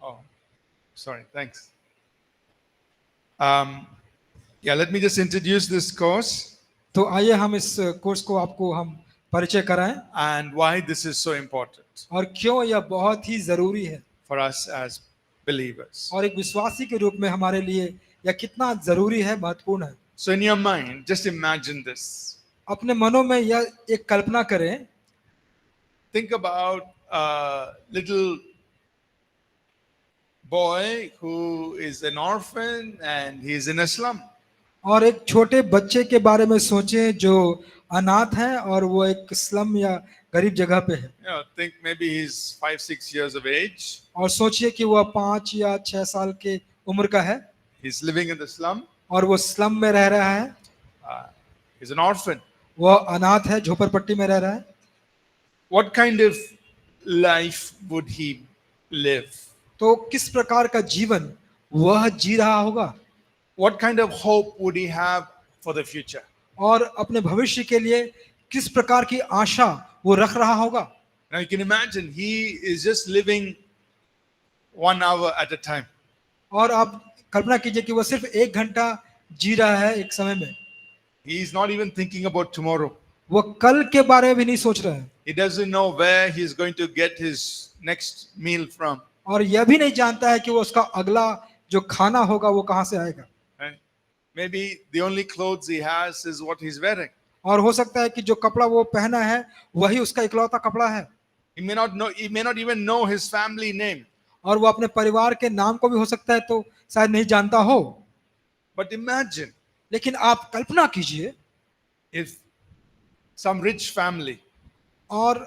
Oh, sorry. Thanks. Yeah, let me just introduce this course तो आइए हम इस कोर्स को आपको हम परिचय कराएं and why this is so important और क्यों यह बहुत ही जरूरी है for us as believers. और एक विश्वासी के रूप में हमारे लिए यह कितना जरूरी है, महत्वपूर्ण है। So, in your mind, just imagine this. अपने मनों में यह एक कल्पना करें, Think about a little boy who is an orphan and he's in a slum. और एक छोटे बच्चे के बारे में सोचें जो अनाथ है और वो एक स्लम या गरीब जगह पे है। You know, think maybe he's 5, 6 years of age. और सोचिए कि वह 5 या 6 साल के उम्र का है He's living in the slum. और वो स्लम में रह रहा है, He's an orphan. वह अनाथ है, झोपड़पट्टी में रह रहा है। What kind of life would he live? तो किस प्रकार का जीवन वह जी रहा होगा What kind of hope would he have for the future? और अपने भविष्य के लिए किस प्रकार की आशा वो रख रहा होगा। Now you can imagine he is just living 1 hour at a time. और आप कल्पना कीजिए कि वह सिर्फ 1 घंटा जी रहा है एक समय में। He is not even thinking about tomorrow. वह कल के बारे में भी नहीं सोच रहा है He doesn't know where he is going to get his next meal from. और यह भी नहीं जानता है कि वो उसका अगला जो खाना होगा वो कहाँ से आएगा। Right? Maybe the only clothes he has is what he's wearing. और हो सकता है कि जो कपड़ा वो पहना है वही उसका इकलौता कपड़ा है He may not even know his family name. और वो अपने परिवार के नाम को भी हो सकता है तो शायद नहीं जानता हो। But imagine लेकिन आप कल्पना कीजिए if some rich family और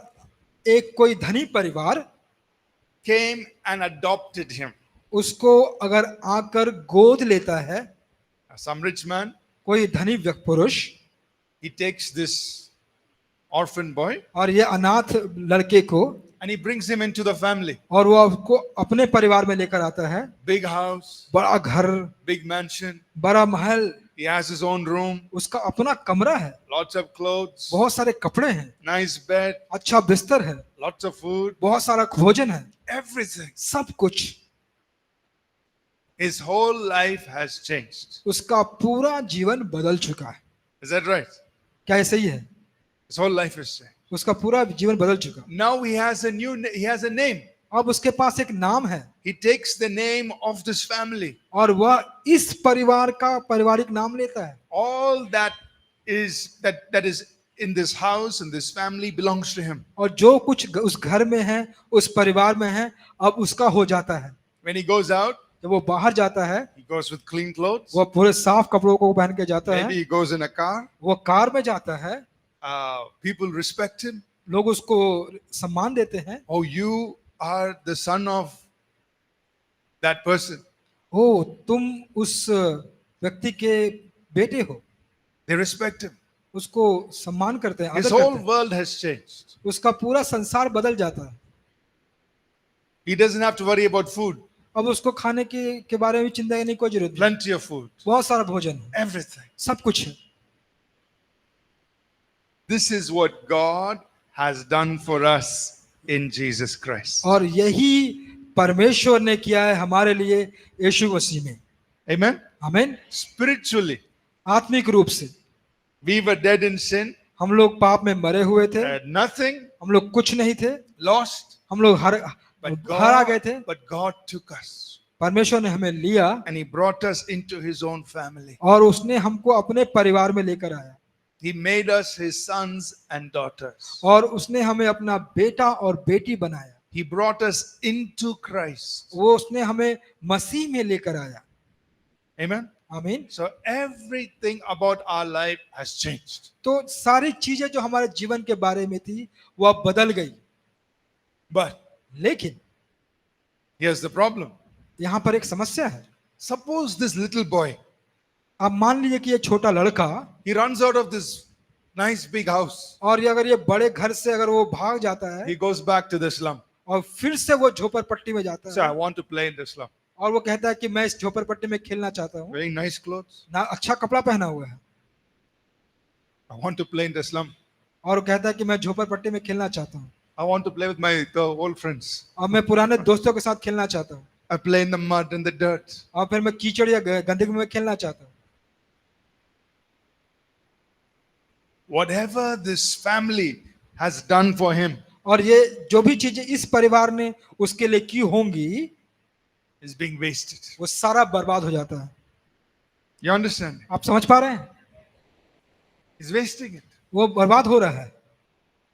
एक कोई धनी परिवार came and adopted him. उसको अगर आकर गोद लेता है, Some rich man, कोई धनी पुरुष, he takes this orphan boy और ये अनाथ लड़के को and he brings him into the family. और वो आपको अपने परिवार में लेकर आता है। Big house, बड़ा घर, big mansion. बड़ा महल, He has his own room, उसका अपना कमरा है, lots of clothes, बहुत सारे कपड़े हैं, nice bed, अच्छा बिस्तर है, lots of food, बहुत सारा भोजन है, everything. सब कुछ। His whole life has changed. उसका पूरा जीवन बदल चुका है। Is that right? क्या ये सही है? His whole life has changed. उसका पूरा जीवन बदल चुका। Now he has a name. अब उसके पास एक नाम है He takes the name of this family. और वह इस परिवार का पारिवारिक नाम लेता है। All that is in this house and this family belongs to him. और जो कुछ उस घर में है, उस परिवार में है, अब उसका हो जाता है। When he goes out, जब वो बाहर जाता है, he goes with clean clothes. वो पूरे साफ कपड़ों को पहन के जाता Maybe है, he goes in a car. वो कार में जाता है, People respect him. लोग उसको सम्मान देते हैं। Oh, you are the son of that person. ओ, तुम उस व्यक्ति के बेटे हो। They respect him. उसको सम्मान करते हैं, His आदर whole करते हैं। world has changed. उसका पूरा संसार बदल जाता है। He doesn't have to worry about food. अब उसको खाने के बारे में चिंता करने की कोई जरूरत नहीं। Plenty of food. बहुत सारा भोजन है, Everything. सब कुछ है। This is what God has done for us in Jesus Christ. और यही परमेश्वर ने किया है हमारे लिए यीशु मसीह में। Amen. आमीन। Spiritually, आत्मिक रूप से we were dead in sin, हम लोग पाप में मरे हुए थे, had nothing, हम लोग कुछ नहीं थे, lost, हम लोग but हरा गए थे। God took us परमेश्वर ने हमें लिया and He brought us into His own family. और उसने हमको अपने परिवार में लेकर आया He made us His sons and daughters. और उसने हमें अपना बेटा और बेटी बनाया। He brought us into Christ. वो उसने हमें मसीह में लेकर आया। Amen. आमीन। So everything about our life has changed. तो सारी चीजें जो हमारे जीवन के बारे में थी वो अब बदल गई। But लेकिन here's the problem. यहाँ पर एक समस्या है। Suppose this little boy, आप मान लीजिए कि ये छोटा लड़का, he runs out of this nice big house. और अगर ये बड़े घर से अगर वो भाग जाता है He goes back to the slum. और फिर से वो झोपड़पट्टी में जाता So I है want to play in the slum. और वो कहता है कि मैं इस झोपड़पट्टी में खेलना चाहता हूँ, Wearing nice clothes. ना अच्छा कपड़ा पहना हुआ है, I want to play in the slum. और वो कहता है कि मैं झोपड़पट्टी में खेलना चाहता हूँ I want to play with my old friends. और मैं पुराने दोस्तों के साथ खेलना चाहता हूँ। I play in the mud and the dirt. और फिर मैं कीचड़ या गंदगी में खेलना चाहता हूँ। Whatever this family has done for him और ये जो भी चीजें इस परिवार ने उसके लिए की होंगी is being wasted. वो सारा बर्बाद हो जाता है। You understand? आप समझ पा रहे हैं? He's wasting it. वो बर्बाद हो रहा है।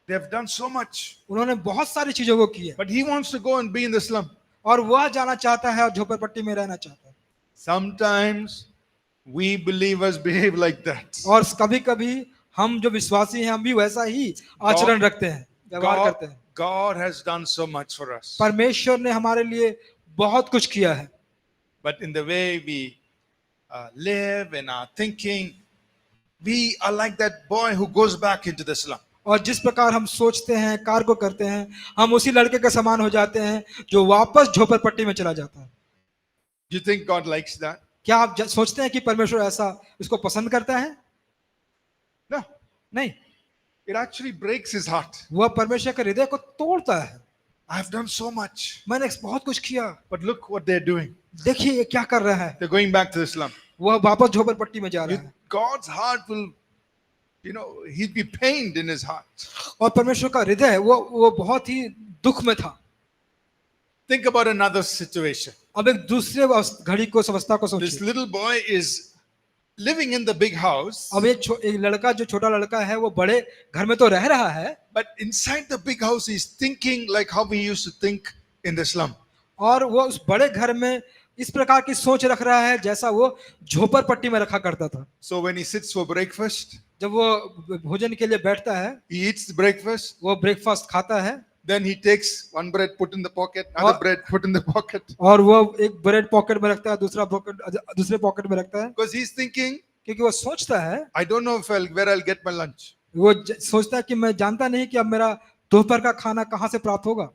They have done so much. उन्होंने बहुत सारी चीजों को की है But he wants to go and be in the slum. और वह जाना चाहता है और झोपड़पट्टी में रहना चाहता है। Sometimes we believers behave like that. और कभी कभी हम जो विश्वासी हैं हम भी वैसा ही आचरण रखते हैं, व्यवहार करते हैं। God has done so much for us. परमेश्वर ने हमारे लिए बहुत कुछ किया है, But in the way we live, in our thinking, we are like that boy who goes back into the slum. और जिस प्रकार हम सोचते हैं, कार्य को करते हैं, हम उसी लड़के के समान हो जाते हैं जो वापस झोपड़पट्टी में चला जाता है। Do you think God likes that? क्या आप सोचते हैं कि परमेश्वर ऐसा इसको पसंद करता है? No. नहीं, It actually breaks his heart. वह परमेश्वर के हृदय को तोड़ता है। I have done so much. मैंने बहुत कुछ किया, But look what they're doing. देखिए ये क्या कर रहा है। They're going back to the slum. वह वापस झोपड़पट्टी में जा रहा है God's heart will, he'd be pained in his heart. और परमेश्वर का हृदय वो बहुत ही दुख में था। Think about another situation. अब एक दूसरे घड़ी को अवस्था को This सोचिए। little boy is living in the big house, अब एक लड़का जो छोटा लड़का है वो बड़े घर में तो रह रहा है, but inside the big house he's thinking like how we used to think in the slum. और वो उस बड़े घर में इस प्रकार की सोच रख रहा है जैसा वो झोपड़पट्टी में रखा करता था। So when he sits for breakfast, जब वो भोजन के लिए बैठता है, he eats the breakfast, वो ब्रेकफास्ट खाता है then he takes one bread put in the pocket, another bread put in the pocket, और वो एक ब्रेड पॉकेट में रखता है, दूसरे पॉकेट में रखता है, because he's thinking, क्योंकि वो सोचता है, I don't know where I'll get my lunch. वो सोचता है कि मैं जानता नहीं कि अब मेरा दोपहर का खाना कहाँ से प्राप्त होगा।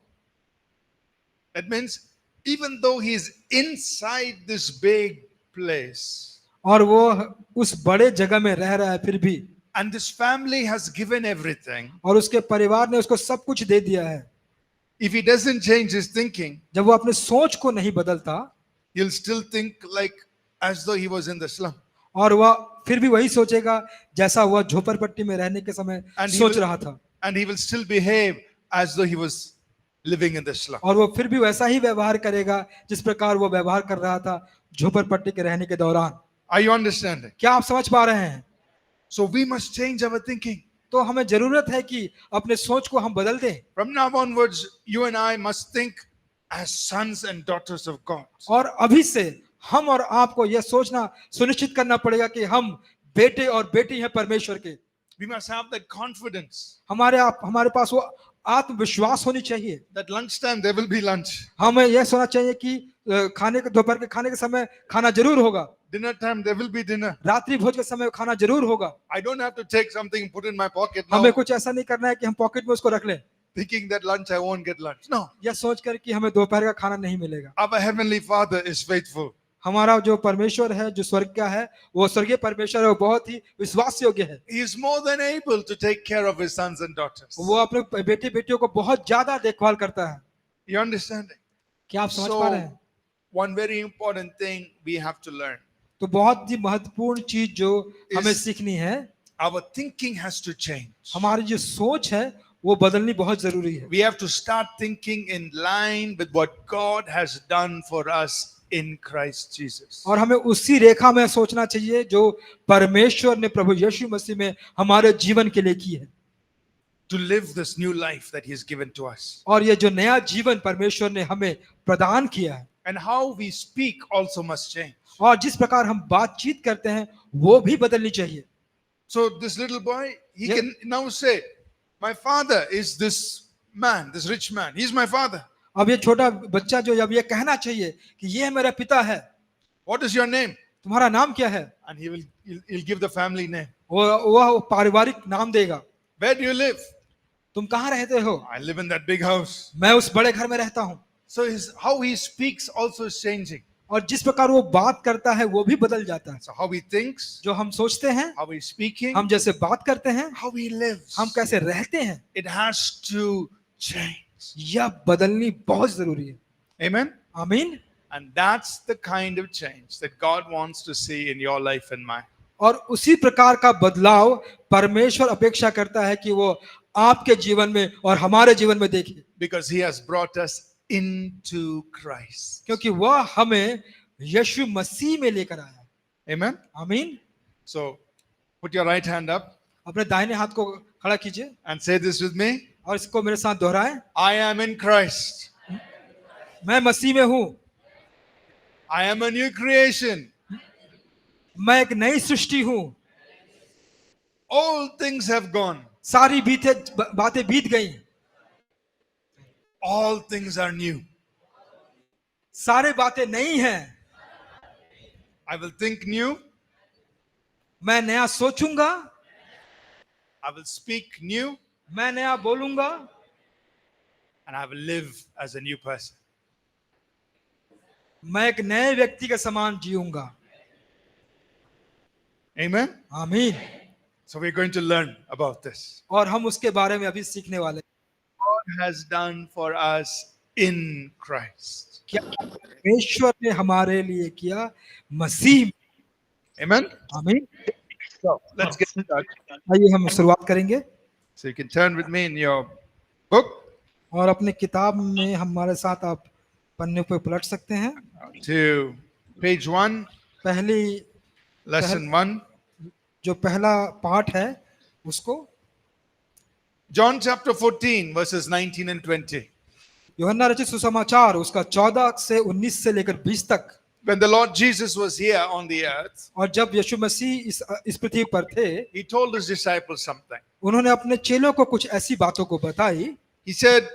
That means even though he's inside this big place, और वो उस बड़े जगह में रह रहा है फिर भी, and this family has given everything, और उसके परिवार ने उसको सब कुछ दे दिया है, if he doesn't change his thinking, जब वो अपने सोच को नहीं बदलता, he'll still think like as though he was in the slum. और वह फिर भी वही सोचेगा जैसा वह झोपड़पट्टी में रहने के समय And he सोच will- रहा था, And he will still behave as though he was living in the slum. और वो फिर भी वैसा ही व्यवहार करेगा जिस प्रकार वो व्यवहार कर रहा था झोपड़पट्टी के रहने के दौरान। Are you understanding? क्या आप समझ पा रहे हैं? So we must change our thinking. तो हमें जरूरत है कि अपने सोच को हम बदल दें, From now onwards, you and I must think as sons and daughters of God. और अभी से हम और आपको यह सोचना सुनिश्चित करना पड़ेगा कि हम बेटे और बेटी हैं परमेश्वर के। We must have that confidence हमारे पास वो आत्मविश्वास होनी चाहिए। that lunchtime there will be lunch. हमें यह सोचना चाहिए कि दोपहर के खाने के समय खाना जरूर होगा, Dinner time there will be dinner. रात्रि भोज के समय खाना जरूर होगा। I don't have to take something and put in my pocket now, हमें कुछ ऐसा नहीं करना है कि हम पॉकेट में उसको रख लें, thinking that lunch I won't get lunch. No. यह सोचकर कि हमें दोपहर का खाना नहीं मिलेगा। Our Heavenly Father is faithful. हमारा जो परमेश्वर है, जो स्वर्ग का है, वो स्वर्गीय परमेश्वर है, वो बहुत ही विश्वास योग्य है। He is more than able to take care of his sons and daughters. वो अपने बेटे बेटियों को बहुत ज्यादा देखभाल करता है। You understand? क्या आप समझ पा रहे हैं? One very important thing we have to learn. तो बहुत ही महत्वपूर्ण चीज जो हमें सीखनी है, Our thinking has to change. हमारी जो सोच है वो बदलनी बहुत जरूरी है। We have to start thinking in line with what God has done for us in Christ Jesus. और हमें उसी रेखा में सोचना चाहिए जो परमेश्वर ने प्रभु यीशु मसीह में हमारे जीवन के लिए की है, To live this new life that He has given to us. और ये जो नया जीवन परमेश्वर ने हमें प्रदान किया है, And how we speak also must change. और जिस प्रकार हम बातचीत करते हैं वो भी बदलनी चाहिए। So this little boy, he Yeah. can now say, my father is this man, this rich man. He's my father. अब ये छोटा बच्चा जो अब ये कहना चाहिए कि ये मेरा पिता है, What is your name? तुम्हारा नाम क्या है? And he'll give the family name. वह पारिवारिक नाम देगा। Where do you live? तुम कहाँ रहते हो? I live in that big house. मैं उस बड़े घर में रहता हूँ। So how he speaks also is changing. और जिस प्रकार वो बात करता है वो भी बदल जाता है। So how he thinks, जो हम सोचते हैं, how he's speaking, हम जैसे बात करते हैं, how he lives, हम कैसे रहते हैं, it has to change. यह बदलनी बहुत जरूरी है। Amen? आमीन। And that's the kind of change that God wants to see in your life and mine. और उसी प्रकार का बदलाव परमेश्वर अपेक्षा करता है कि वो आपके जीवन में और हमारे जीवन में देखे, Because He has brought us into Christ. क्योंकि वह हमें यीशु मसीह में लेकर आया। Amen? आमीन। So, put your right hand up अपने दाहिने हाथ को खड़ा कीजिए and say this with me. और इसको मेरे साथ दोहराएं। I am in Christ. मैं मसीह में हूँ, I am a new creation. मैं एक नई सृष्टि हूँ। All things have gone. सारी बातें बीत गई, All things are new. सारे बातें नई हैं। I will think new. मैं नया सोचूंगा, I will speak new. मैं नया बोलूंगा And I will live as a new person. मैं एक नए व्यक्ति के समान जीऊंगा। Amen? आमीन। So we're going to learn about this. और हम उसके बारे में अभी सीखने वाले God has done for us in Christ. क्या परमेश्वर ने हमारे लिए किया मसीह में। Amen? आमीन। So let's get started. आइए हम शुरुआत करेंगे So you can turn with me in your book और अपने किताब में हमारे साथ आप पन्ने पे पलट सकते हैं। to page 1, पहली lesson 1. जो पहला पाठ है उसको John chapter 14, verses 19 and 20. यूहन्ना रचित सुसमाचार उसका 14 से 19 से लेकर 20 तक। When the Lord Jesus was here on the earth, और जब यीशु मसीह इस पृथ्वी पर थे, He told His disciples something. उन्होंने अपने चेलों को कुछ ऐसी बातों को बताई। He said,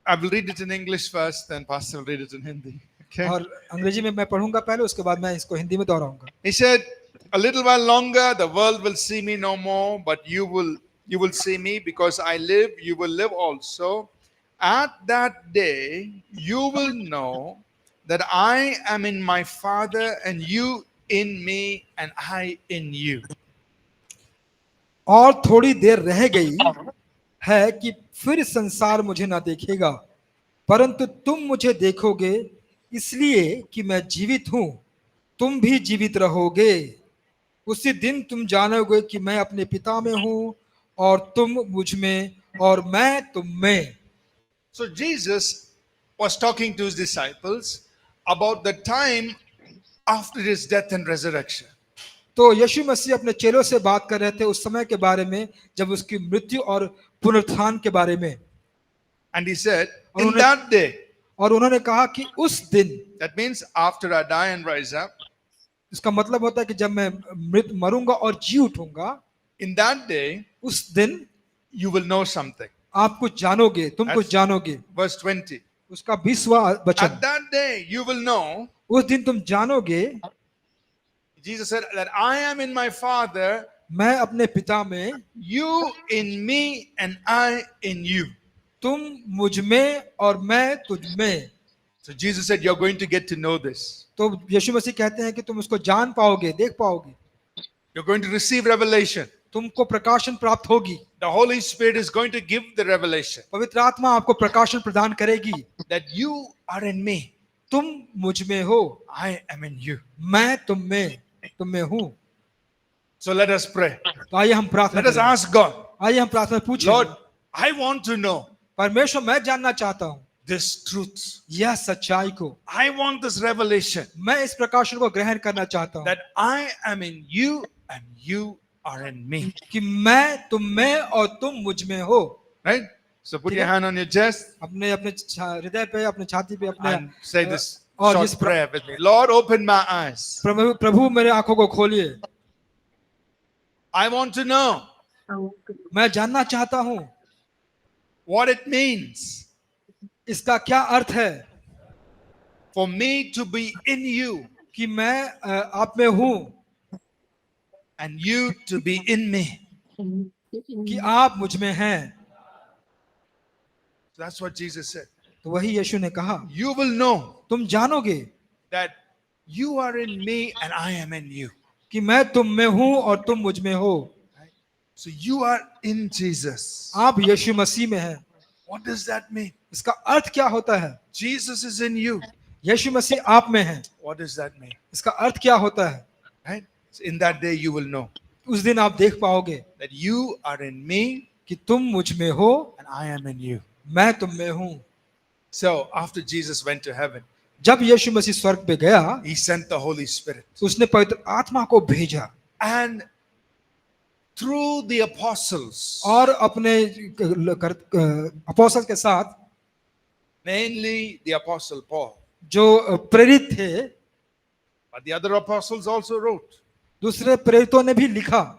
I will read it in English first, then Pastor will read it in Hindi. Okay? और अंग्रेजी में मैं पढ़ूंगा पहले, उसके बाद मैं इसको हिंदी में दोहराऊंगा। He said, a little while longer, the world will see me no more, but you will see me because I live, you will live also. At that day, you will know that I am in my Father and you in me and I in you. और थोड़ी देर रह गई है कि फिर संसार मुझे ना देखेगा, परंतु तुम मुझे देखोगे, इसलिए कि मैं जीवित हूं, तुम भी जीवित रहोगे। उसी दिन तुम जानोगे कि मैं अपने पिता में हूं और तुम मुझ में और मैं तुम में। So Jesus was talking to his disciples about the time after his death and resurrection. तो यीशु मसीह अपने चेलों से बात कर रहे थे उस समय के बारे में जब उसकी मृत्यु और पुनरुत्थान के बारे में। And he said, in that day, और उन्होंने कहा कि उस दिन, that means after I die and rise up, इसका मतलब होता है कि जब मैं मरूंगा और जी उठूंगा, in that day, उस दिन you will know something. आप कुछ जानोगे, तुम कुछ जानोगे। Verse 20. उसका 20वां वचन, At that day, you will know, उस दिन तुम जानोगे, Jesus said, that I am in my Father, मैं अपने पिता में, you in me, and I in you. तुम मुझ में और मैं तुझ में। So Jesus said, you're going to get to know this. तो यीशु मसीह कहते हैं कि तुम उसको जान पाओगे, देख पाओगे, You're going to receive revelation. तुमको प्रकाशन प्राप्त होगी। The Holy Spirit is going to give the revelation पवित्र आत्मा आपको प्रकाशन प्रदान करेगी। that you are in me, तुम मुझ में हो, I am in you. मैं तुम में हूँ। So let us pray. तो आइए हम प्रार्थना Let us करें। ask God, आइए हम प्रार्थना पूछें। Lord, I want to know परमेश्वर, मैं जानना चाहता हूँ this truth. यह सच्चाई को, I want this revelation मैं इस प्रकाशन को ग्रहण करना चाहता हूँ that I am in you and you are in me. कि मैं तुम में और तुम मुझ में हो। Right? So put your hand on your chest अपने अपने हृदय पे, अपने छाती पे, अपने and say this और short इस prayer with me. Lord, open my eyes. प्रभु मेरे आंखों को खोलिए। I want to know मैं जानना चाहता हूँ what it means इसका क्या अर्थ है for me to be in you कि मैं आप में हूँ and you to be in me. कि आप मुझ में हैं। So that's what Jesus said. तो वही यीशु ने कहा, You will know तुम जानोगे that you are in me and I am in you. कि मैं तुम में हूँ और तुम मुझ में हो। So you are in Jesus. आप यीशु मसीह में हैं। What does that mean? इसका अर्थ क्या होता है? Jesus is in you. यीशु मसीह आप में है, What does that mean? इसका अर्थ क्या होता है? Right? So in that day, you will know उस दिन आप देख पाओगे that you are in me कि तुम मुझ में हो, and I am in you. मैं तुम में हूं। So after Jesus went to heaven, जब यीशु मसीह स्वर्ग पे गया, he sent the Holy Spirit. उसने पवित्र आत्मा को भेजा And through the apostles, और अपने अपोस्तल के साथ, mainly the apostle Paul, जो प्रेरित थे, but the other apostles also wrote. दूसरे प्रेरितों ने भी लिखा।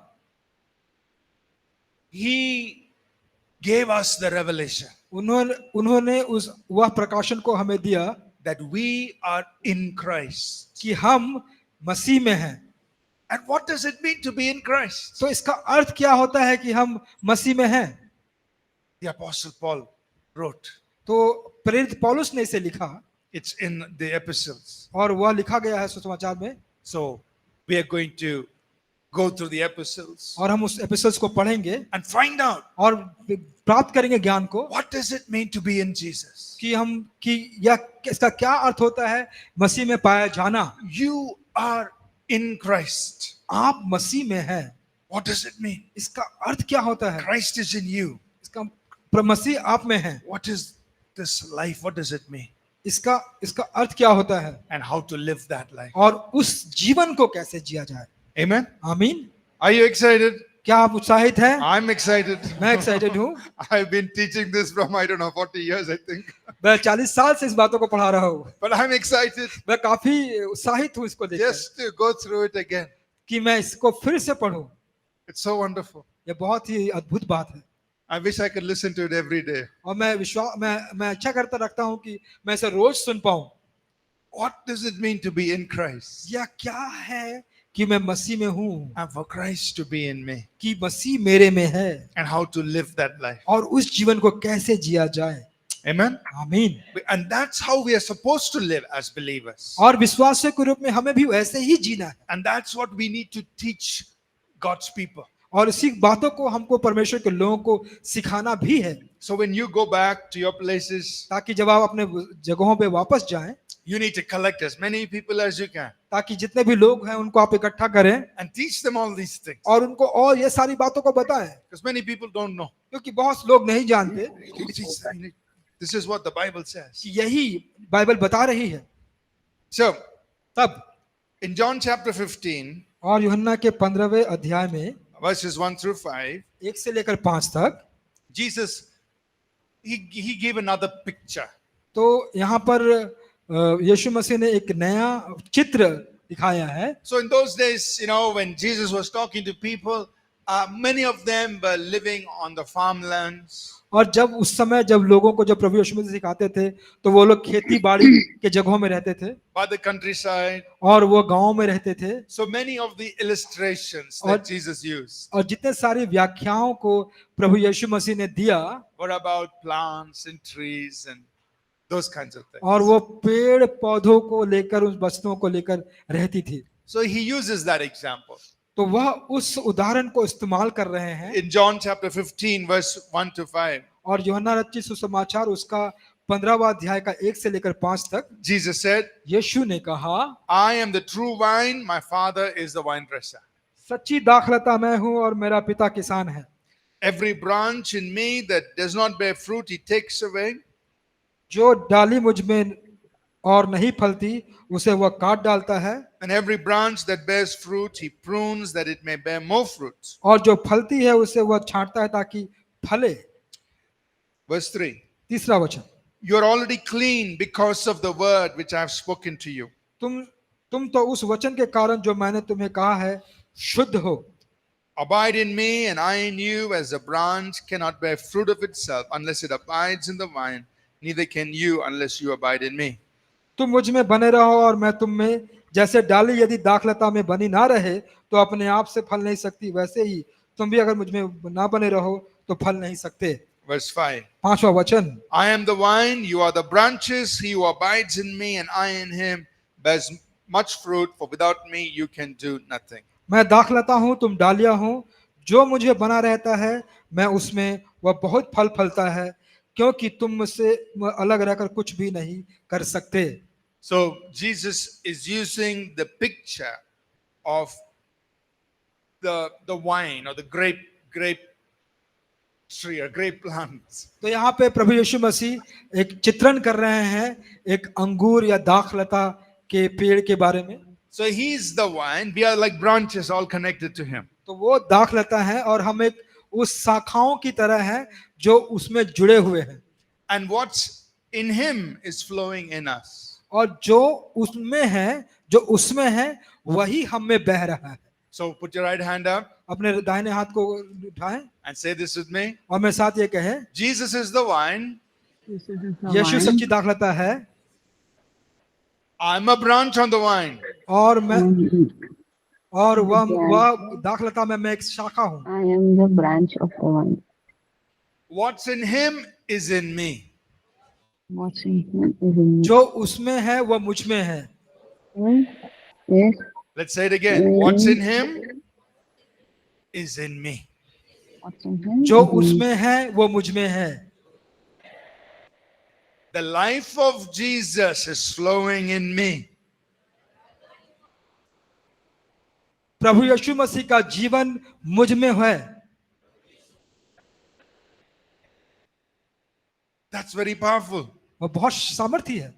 He gave us the revelation उन्होंने उस वह प्रकाशन को हमें दिया that we are in Christ. कि हम मसीह में हैं। And what does it mean to be in Christ? तो इसका अर्थ क्या होता है कि हम मसीह में हैं? The apostle Paul wrote. तो प्रेरित पौलुस ने इसे लिखा It's in the epistles. और वह लिखा गया है सुसमाचार में। So we are going to go through the epistles और हम उस एपिसोड्स को पढ़ेंगे and find out और प्राप्त करेंगे ज्ञान को what does it mean to be in Jesus. कि यह इसका क्या अर्थ होता है मसीह में पाया जाना। You are in Christ. आप मसीह में हैं, What does it mean? इसका अर्थ क्या होता है? Christ is in you. इसका मसीह आप में है, What is this life? What does it mean? इसका अर्थ क्या होता है And how to live that life. और उस जीवन को कैसे जिया जाए। Amen. आमीन। Are you excited? क्या आप उत्साहित हैं? I'm excited. मैं एक्साइटेड हूँ। I've been teaching this from, I don't know, 40 years, I think. मैं 40 साल से इस बातों को पढ़ा रहा हूँ। But I'm excited मैं काफी उत्साहित हूँ इसको देखकर just to go through it again. कि मैं इसको फिर से पढूं। It's so wonderful. यह बहुत ही अद्भुत बात है I wish I could listen to it every day. और मैं अच्छा करता रखता हूँ कि मैं इसे रोज सुन पाऊं। What does it mean to be in Christ? यह क्या है कि मैं मसीह में हूँ, And for Christ to be in me. कि मसीह मेरे में है And how to live that life. और उस जीवन को कैसे जिया जाए। Amen. आमीन। And that's how we are supposed to live as believers. और विश्वासियों के रूप में हमें भी वैसे ही जीना है And that's what we need to teach God's people. और इसी बातों को हमको परमेश्वर के लोगों को सिखाना भी है, So when you go back to your places, ताकि जब आप अपने जगहों पे वापस जाएं, you need to collect as many people as you can ताकि जितने भी लोग हैं उनको आप इकट्ठा करें and teach them all these things. और उनको और ये सारी बातों को बताएं, Because many people don't know. क्योंकि बहुत लोग नहीं जानते You teach them. This is what the Bible says. कि यही बाइबल बता रही है। So तब in John chapter 15, और यूहन्ना के 15वें अध्याय में verses 1 through 5, 1 से लेकर 5 तक, Jesus, he gave another picture. तो यहाँ पर यीशु मसीह ने एक नया चित्र दिखाया है। So in those days, when Jesus was talking to people, many of them were living on the farmlands. और जब उस समय जब लोगों को जब प्रभु यीशु मसीह सिखाते थे तो वो लोग खेती बाड़ी के जगहों में रहते थे By the countryside. और वो गांवों में रहते थे। So many of the illustrations that Jesus used और जितने सारी व्याख्याओं को प्रभु यीशु मसीह ने दिया were about plants and trees and those kinds of things. और वो पेड़ पौधों को लेकर उस वस्तुओं को लेकर रहती थी। So he uses that example. तो वह उस उदाहरण को इस्तेमाल कर रहे हैं। In John chapter 15, verse 1 to 5, और यूहन्ना रचित सुसमाचार उसका 15वां अध्याय का 1 से लेकर 5 तक, Jesus said, यीशु ने कहा, I am the true vine, my father is the vine dresser. सच्ची दाखलता मैं हूँ और मेरा पिता किसान है। Every branch in me that does not bear fruit, he takes away. जो डाली मुझ में और नहीं फलती उसे वह काट डालता है, And every branch that bears fruit, he prunes that it may bear more fruit. और जो फलती है उसे वह छांटता है ताकि फले। Verse 3, तीसरा वचन, you are already clean because of the word which I have spoken to you. तुम तो उस वचन के कारण जो मैंने तुम्हें कहा है शुद्ध हो। Abide in me and I in you, as a branch cannot bear fruit of itself unless it abides in the vine, neither can you unless you abide in me. तुम मुझ में बने रहो और मैं तुम में, जैसे डाली यदि दाखलता में बनी ना रहे तो अपने आप से फल नहीं सकती, वैसे ही तुम भी अगर मुझ में ना बने रहो तो फल नहीं सकते। Verse 5, 5वां वचन, I am the vine, you are the branches. He who abides in me and I in him bears much fruit, for without me you can do nothing. मैं दाखलता हूँ तुम डालियां हो, जो मुझे बना रहता है मैं उसमें, वह बहुत फल फलता है, क्योंकि तुम मुझसे अलग रहकर कुछ भी नहीं कर सकते। So Jesus is using the picture of the wine or the grape tree or grape plants. तो यहाँ पे प्रभु यीशु मसीह एक चित्रण कर रहे हैं एक अंगूर या दाखलता के पेड़ के बारे में। So he's the vine. We are like branches all connected to him. तो वो दाखलता है और हम एक उस शाखाओं की तरह हैं जो उसमें जुड़े हुए हैं, And what's in him is flowing in us. और जो उसमें है, जो उसमें है वही हम में बह रहा है। So put your right hand up अपने दाहिने हाथ को उठाएं and say this with me. और मेरे साथ ये कहें, Jesus is the vine. This is the Yeshu wine. सच्ची दाखलता है I'm a branch on the vine. और मैं And और वह दाखलता में मैं एक शाखा हूँ। I am the branch of the vine. What's in him is in me. What's in him is in me. जो उसमें है वह मुझ में है। Yes. Let's say it again. What's in him is in me. What's in him? जो is in me. उसमें है वो मुझ में है। The life of Jesus is flowing in me. प्रभु यीशु मसीह का जीवन मुझ में है। That's very powerful. वह बहुत सामर्थी है।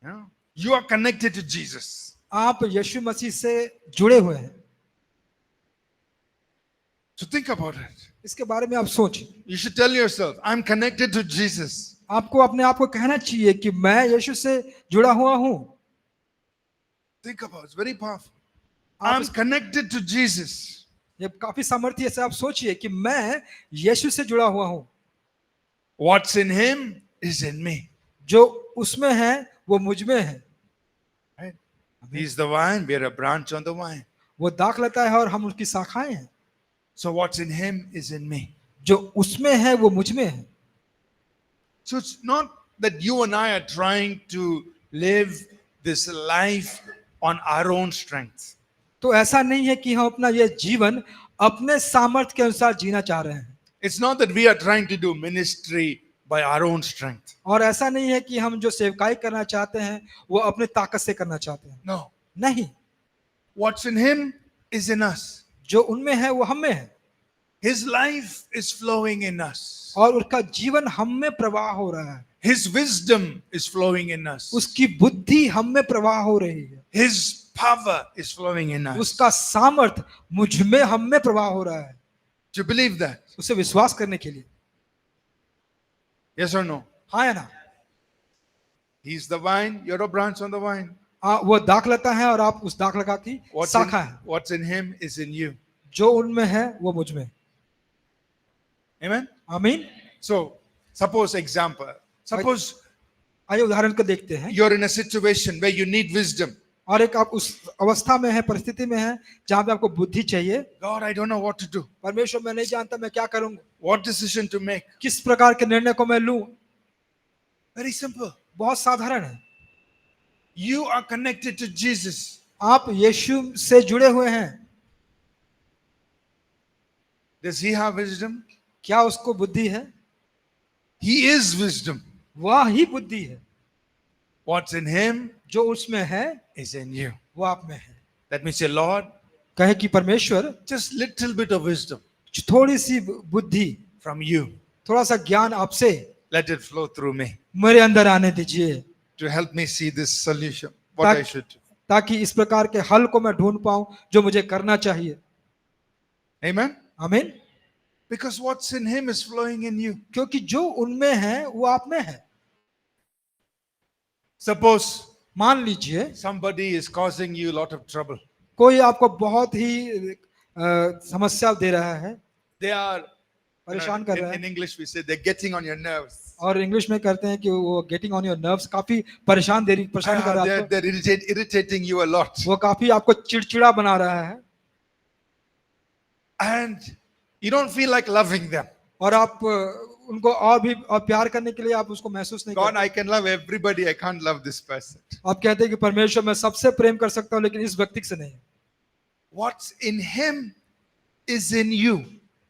Yeah. You are connected to Jesus. आप यीशु मसीह से जुड़े हुए हैं। So think about it. इसके बारे में आप सोचें। You should tell yourself, I'm connected to Jesus. आपको अपने आप को कहना चाहिए कि मैं यीशु से जुड़ा हुआ हूँ। Think about it. It's very powerful. आप I'm connected to Jesus. ये काफी सामर्थ्य है। आप सोचिए कि मैं यीशु से जुड़ा हुआ हूँ। What's in him is in me. जो उसमें है वो मुझ में है। Right? He's the vine. We're a branch on the vine. वो दाखलता है और हम उसकी शाखाएं हैं। So what's in him is in me. जो उसमें है वो मुझ में है। So it's not that you and I are trying to live this life on our own strength. तो ऐसा नहीं है कि हम अपना ये जीवन अपने सामर्थ्य के अनुसार जीना चाह रहे हैं। It's not that we are trying to do ministry by our own strength. और ऐसा नहीं है कि हम जो सेवकाई करना चाहते हैं वो अपने ताकत से करना चाहते हैं। No. नहीं, What's in him is in us. जो उनमें है वो हम में है His life is flowing in us. और उसका जीवन हम में प्रवाह हो रहा है। His wisdom is flowing in us. उसकी बुद्धि हम में प्रवाह हो रही है। His power is flowing in us. उसका सामर्थ मुझ में हम में प्रवाह हो रहा है। Do you believe that? उसे विश्वास करने के लिए Yes or no? हाँ या ना? He's the vine, you're a branch on the vine. वो दाखलता है और आप उस दाखलता की शाखा है। What's in him is in you. जो उनमें है वो मुझ में। Amen? आमीन। So, suppose suppose आइए उदाहरण को देखते हैं। you're in a situation where you need wisdom. और एक आप उस अवस्था में है, परिस्थिति में है जहां पे आपको बुद्धि चाहिए। God, I don't know what to do. परमेश्वर, मैं नहीं जानता मैं क्या करूंगा, What decision to make? किस प्रकार के निर्णय को मैं लूं। Very simple. बहुत साधारण है। You are connected to Jesus. आप यीशु से जुड़े हुए हैं। Does he have wisdom? क्या उसको बुद्धि है? He is wisdom. वह ही बुद्धि है। What's in him जो उसमें है is in you. वो आप में है। That means say, Lord, कहे कि परमेश्वर, just little bit of wisdom थोड़ी सी बुद्धि, from you. थोड़ा सा ज्ञान आपसे Let it flow through me मेरे अंदर आने दीजिए, to help me see this solution, what I should do. ताकि इस प्रकार के हल को मैं ढूंढ पाऊं जो मुझे करना चाहिए। Amen? आमीन। Because what's in him is flowing in you. क्योंकि जो उनमें है वो आप में है। Suppose मान लीजिए somebody is causing you a lot of trouble. कोई आपको बहुत ही समस्या दे रहा है, They are, परेशान कर रहा in है। English we say they're getting on your nerves. और इंग्लिश में करते हैं कि वो गेटिंग ऑन योर नर्व्स, काफी परेशान कर रहा है आपको। They're irritating you a lot. वो काफी आपको चिड़चिड़ा बना रहा है And you don't feel like loving them. और आप उनको और भी और प्यार करने के लिए आप उसको महसूस नहीं God, करते। I can love everybody. I can't love this person. आप कहते हैं कि परमेश्वर, मैं सबसे प्रेम कर सकता हूँ लेकिन इस व्यक्ति से नहीं। What's in him is in you.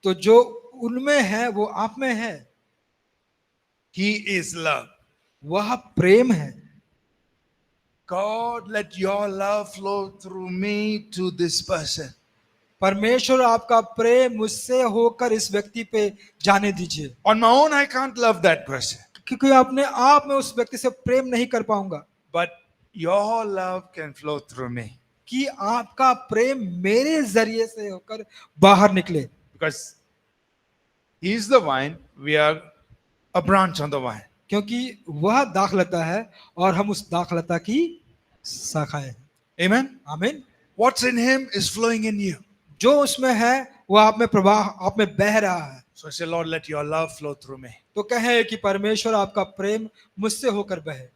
तो जो उनमें है वो आप में है। He is love. वह प्रेम है। God, let your love flow through me to this person. परमेश्वर आपका प्रेम मुझसे होकर इस व्यक्ति पे जाने दीजिए, On my own, I can't love that person. क्योंकि अपने आप में उस व्यक्ति से प्रेम नहीं कर पाऊंगा, But your love can flow through me. कि आपका प्रेम मेरे जरिए से होकर बाहर निकले, Because He is the vine, we are a branch on the vine. क्योंकि वह दाखलता है और हम उस दाखलता की शाखाएं हैं। Amen? आमीन। What's in Him is flowing in you. जो उसमें है वो आप में प्रवाह, आप में बह रहा है। So I say, Lord, let your love flow through me. तो कहे कि परमेश्वर आपका प्रेम मुझसे होकर बहे,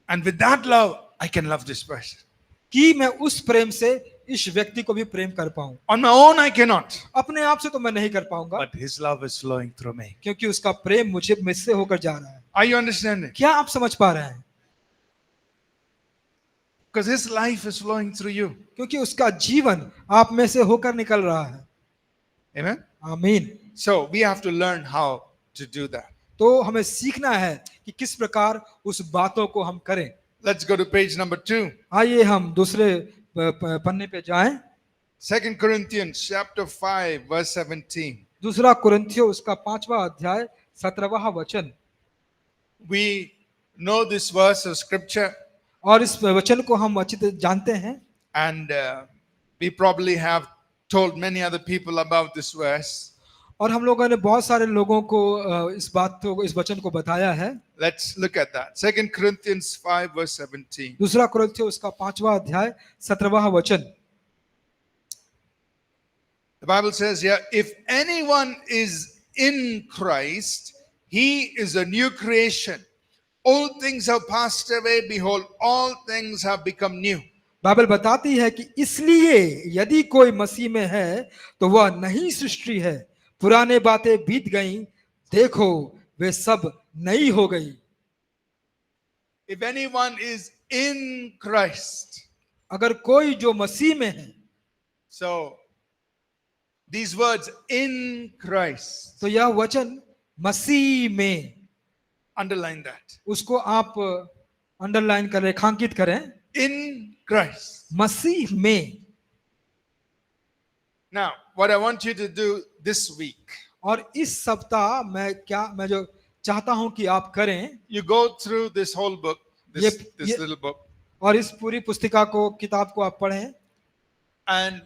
And with that love, I can love this person. कि मैं उस प्रेम से इस व्यक्ति को भी प्रेम कर पाऊं। On my own, I cannot. अपने आप से तो मैं नहीं कर पाऊंगा, But His love is flowing through me. क्योंकि उसका प्रेम मुझसे होकर जा रहा है। Are you understanding? क्या आप समझ पा रहे हैं? Because His life is flowing through you. क्योंकि उसका जीवन आप में से होकर निकल रहा है। Amen? आमीन। So we have to learn how to do that. तो हमें सीखना है कि किस प्रकार उस बातों को हम करें। Let's go to page number 2. आइए हम दूसरे पन्ने पे जाएं। 2 Corinthians chapter 5 verse 17. दूसरा कुरिन्थियों उसका 5वां अध्याय 17वां वचन। We know this verse of scripture और इस वचन को हम अच्छी तरह जानते हैं, and we probably have told many other people about this verse. और हम लोगों ने बहुत सारे लोगों को इस वचन को बताया है। Let's look at that. 2 Corinthians 5 verse 17. दूसरा कुरिन्थियों उसका 5वां अध्याय 17वां वचन। The Bible says here, if anyone is in Christ, he is a new creation. Old things have passed away. Behold, all things have become new. Bible बताती है कि इसलिए यदि कोई मसीह में है तो वह नई सृष्टि है, पुराने बातें बीत गईं, देखो वे सब नई हो गई। If anyone is in Christ. अगर कोई जो मसीह में है, So, these words, in Christ, तो यह वचन मसीह में, underline that. उसको आप अंडरलाइन कर, रेखांकित करें। In Christ. मसीह में। Now, what I want you to do this week, और इस सप्ताह मैं जो चाहता हूं कि आप करें, you go through this whole book, this little book, और इस पूरी पुस्तिका को, किताब को आप पढ़ें, and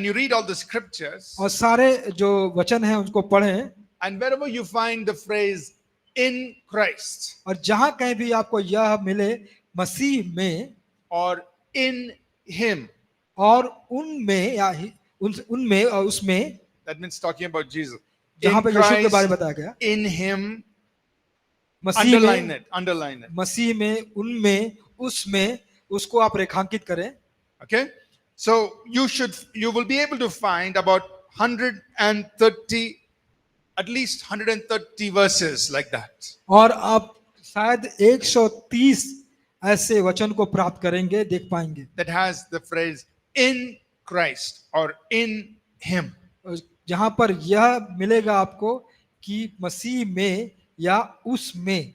you read all the scriptures, और सारे जो वचन हैं उनको पढ़ें, and wherever you find the phrase in Christ और जहां कहीं भी आपको यह मिले मसीह में or in Him, और उनमें या उनमें और उसमें, that means talking about Jesus. जहां In पे यीशु के Christ, बारे में बताया गया, in Him, मसीह underline में, it, underline it. मसीह में, उनमें, उसमें, उसको आप रेखांकित करें। Okay, so you will be able to find about 130, at least 130 verses like that. और आप शायद 130 ऐसे वचन को प्राप्त करेंगे, देख पाएंगे, That has the phrase in Christ or in Him. जहां पर यह मिलेगा आपको कि मसीह में या उसमें।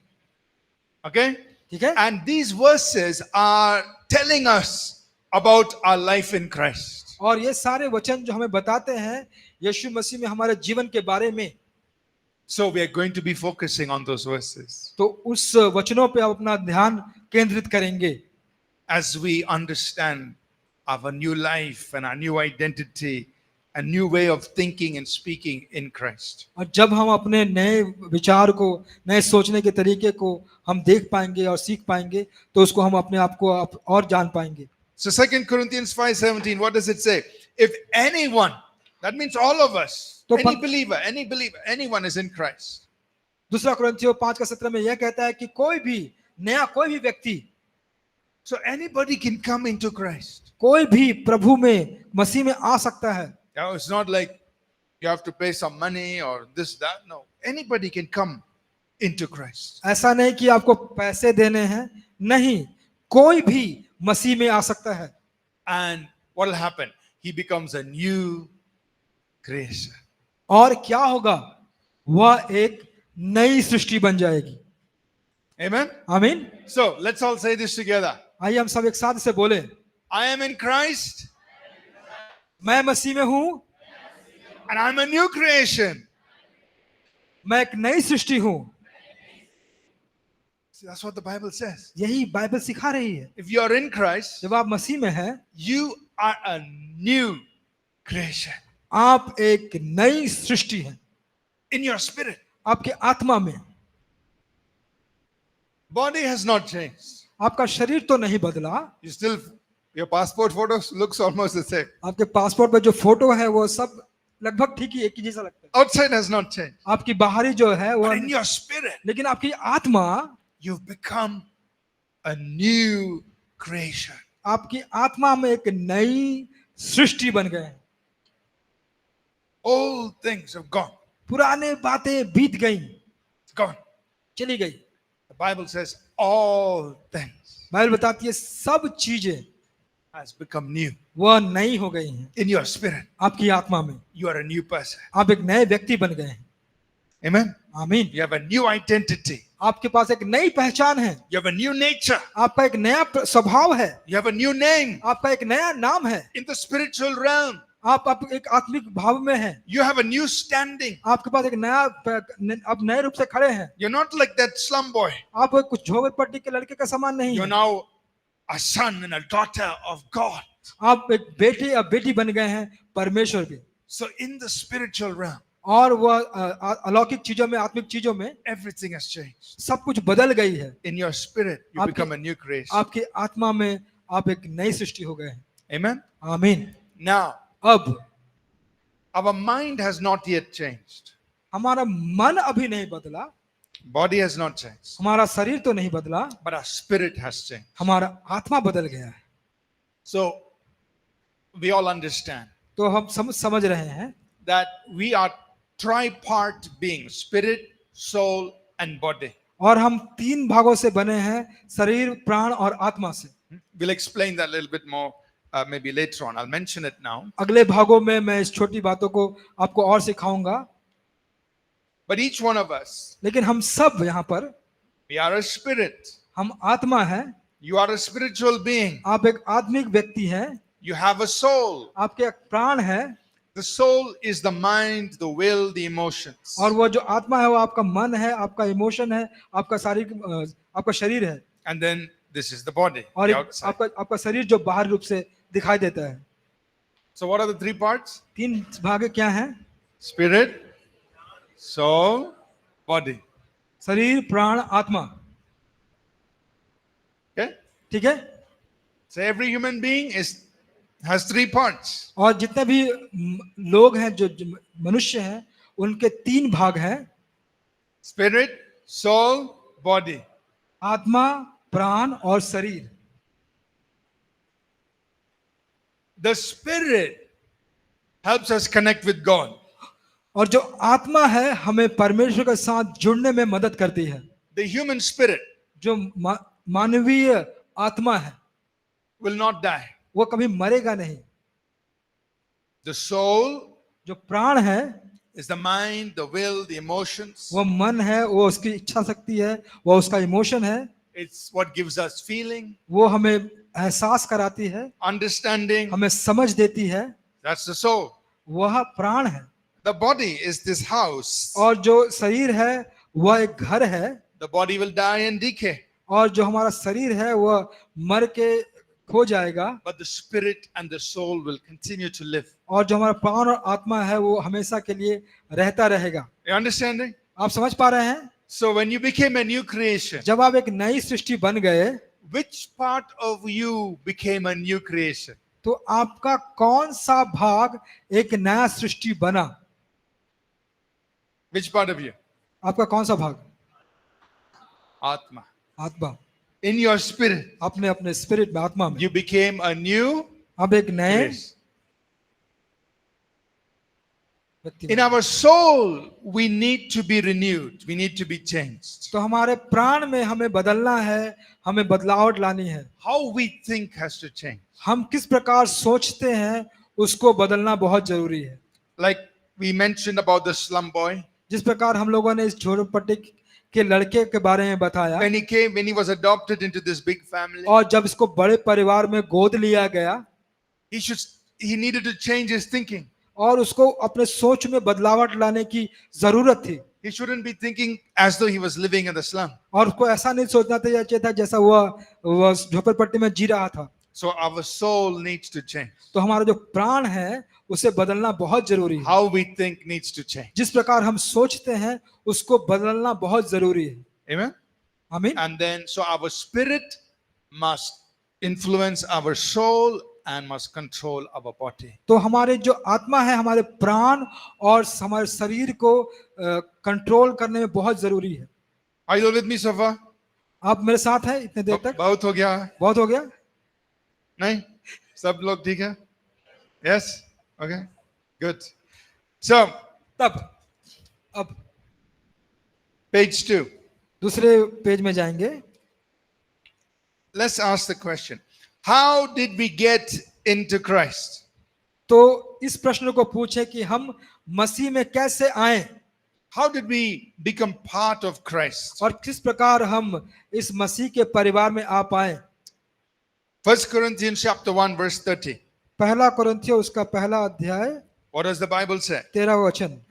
Okay, ठीक है। and these verses are telling us about our life in Christ. और ये सारे वचन जो हमें बताते हैं यीशु मसीह में हमारे जीवन के बारे में, So we are going to be focusing on those verses तो उस वचनों पे आप अपना ध्यान केंद्रित करेंगे, as we understand our new life and our new identity, a new way of thinking and speaking in Christ. और जब हम अपने नए विचार को, नए सोचने के तरीके को हम देख पाएंगे और सीख पाएंगे, तो उसको हम अपने आप को और जान पाएंगे। So 2 Corinthians 5:17, what does it say? If anyone, that means all of us, तो any believer, anyone is in Christ. दूसरा कुरिन्थियों 5:17 में यह कहता है कि कोई भी नया, कोई भी व्यक्ति, So anybody can come into Christ. कोई भी प्रभु में, मसीह में आ सकता है। Now, it's not like you have to pay some money or this, that. No, anybody can come into Christ. ऐसा नहीं कि आपको पैसे देने हैं, नहीं, कोई भी मसीह में आ सकता है। And what will happen? He becomes a new creation. और क्या होगा? वह एक नई सृष्टि बन जाएगी। Amen. आमीन। So let's all say this together. आइए हम सब एक साथ से बोले, I am in Christ मैं मसीह में हूँ, and I'm a new creation. मैं एक नई सृष्टि हूँ। See, that's what the Bible says. यही बाइबल सिखा रही है। If you are in Christ, जब आप मसीह में हैं, you are a new creation आप एक नई सृष्टि हैं। in your spirit. आपके आत्मा में, Body has not changed. आपका शरीर तो नहीं बदला, You still, your passport photo looks almost the same. आपके पासपोर्ट पे जो फोटो है वो सब लगभग ठीक ही एक ही जैसा लगता है। Outside has not changed. आपकी बाहरी जो है वो, But in your spirit, लेकिन आपकी आत्मा, you've become a new creation. आपकी आत्मा में एक नई सृष्टि बन गए हैं। All things have gone. पुराने बातें बीत गई, It's gone. चली गई। The Bible says all things Bible बताती है सब चीजें has become new. वह नई हो गई हैं। In your spirit, आपकी आत्मा में you are a new person. आप एक नए व्यक्ति बन गए हैं। Amen. आमीन। You have a new identity. आपके पास एक नई पहचान है, You have a new nature. आपका एक नया स्वभाव है, You have a new name. आपका एक नया नाम है, In the spiritual realm, आप एक आत्मिक भाव में हैं, you have a new standing. आपके पास एक नया, आप नए रूप से खड़े हैं। You're not like that slum boy. आप कुछ झोपड़पट्टी के लड़के का समान नहीं You're है। now a son and a daughter of God. आप एक बेटे या बेटी बन गए हैं परमेश्वर के। So in the spiritual realm, और वह अलौकिक चीजों में, आत्मिक चीजों में everything has changed. सब कुछ बदल गई है। In your spirit, you आपके- become a new creation. आपकी आत्मा में आप एक नई सृष्टि हो गए हैं। Amen. आमीन। Now, अब our mind has not yet changed. हमारा मन अभी नहीं बदला, Body has not changed. हमारा शरीर तो नहीं बदला, But our spirit has changed. हमारा आत्मा बदल गया है। So we all understand तो हम समझ रहे हैं that we are tripart beings, spirit, soul, and body. और हम तीन भागों से बने हैं, शरीर, प्राण और आत्मा से। We'll explain that a little bit more maybe later on. I'll mention it now. अगले भागों में मैं इस छोटी बातों को आपको और सिखाऊंगा। But each one of us, लेकिन हम सब यहाँ पर, we are a spirit. हम आत्मा है, You are a spiritual being. आप एक आत्मिक व्यक्ति हैं, You have a soul. आपके एक प्राण है, The soul is the mind, the will, the emotions. और वो जो आत्मा है वो आपका मन है, आपका इमोशन है, आपका शारीरिक, आपका शरीर है, And then this is the body, और the एक outside. आपका शरीर जो बाहर रूप से दिखाई देता है। So what are the three parts? तीन भाग क्या हैं? Spirit, soul, body. शरीर, प्राण, आत्मा। Okay? ठीक है। So every human being has three parts. और जितने भी लोग हैं, जो मनुष्य हैं, उनके तीन भाग हैं, Spirit, soul, body. आत्मा, प्राण और शरीर। The spirit helps us connect with God. और जो आत्मा है हमें परमेश्वर के साथ जुड़ने में मदद करती है। The human spirit जो मानवीय आत्मा है will not die. वो कभी मरेगा नहीं। The soul जो प्राण है is the mind, the will, the emotions. वो मन है, वो उसकी इच्छा शक्ति है, वो उसका इमोशन है, It's what gives us feeling, वो हमें एहसास कराती है, understanding. हमें समझ देती है, That's the soul. वह प्राण है। The body is this house. और जो शरीर है वह एक घर है, The body will die and decay, और जो हमारा शरीर है वह मर के खो जाएगा, but the spirit and the soul will continue to live. और जो हमारा प्राण और आत्मा है वो हमेशा के लिए रहता रहेगा। You understanding? आप समझ पा रहे हैं? So when you became a new creation, जब आप एक नई सृष्टि बन गए which part of you became a new creation? तो आपका कौन सा भाग एक नया सृष्टि बना? Which part of you? आपका कौन सा भाग? Atma. आत्मा। In your spirit, आपने अपने स्पिरिट में, आत्मा में, you became a new अब एक नए creation. व्यक्ति In बने। our soul, we need to be renewed. We need to be changed. तो हमारे प्राण में हमें बदलना है, हमें बदलावट लानी है। How we think has to change. हम किस प्रकार सोचते हैं उसको बदलना बहुत जरूरी है। Like we mentioned about the slum boy. जिस प्रकार हम लोगों ने इस झोपड़पट्टी के लड़के के बारे में बताया, when he was adopted into this big family, और जब इसको बड़े परिवार में गोद लिया गया he needed to change his thinking. और उसको अपने सोच में बदलावट लाने की जरूरत थी, He shouldn't be thinking as though he was living in the slum. और उसको ऐसा नहीं सोचना चाहिए था जैसा वह झोपड़पट्टी में जी रहा था। So our soul needs to change. तो हमारा जो प्राण है उसे बदलना बहुत जरूरी है। How we think needs to change. जिस प्रकार हम सोचते हैं उसको बदलना बहुत जरूरी है। Amen. आमीन। And then so our spirit must influence our soul and must control our body. तो हमारे जो आत्मा है, हमारे प्राण और हमारे शरीर को कंट्रोल करने में बहुत जरूरी है। Are you all with me so far? आप मेरे साथ हैं इतने देर तक? बहुत हो गया? बहुत हो गया? नहीं? सब लोग ठीक है? Yes? Okay. Good. So, तब अब page 2. दूसरे पेज में जाएंगे। Let's ask the question. How did we get into Christ? तो इस प्रश्न को पूछे कि हम मसीह में कैसे आए How did we become part of Christ? और किस प्रकार हम इस मसीह के परिवार में आ पाए। 1 Corinthians chapter 1 verse 30. पहला कोरिन्थियों उसका पहला अध्याय What does the Bible say? 13 वचन,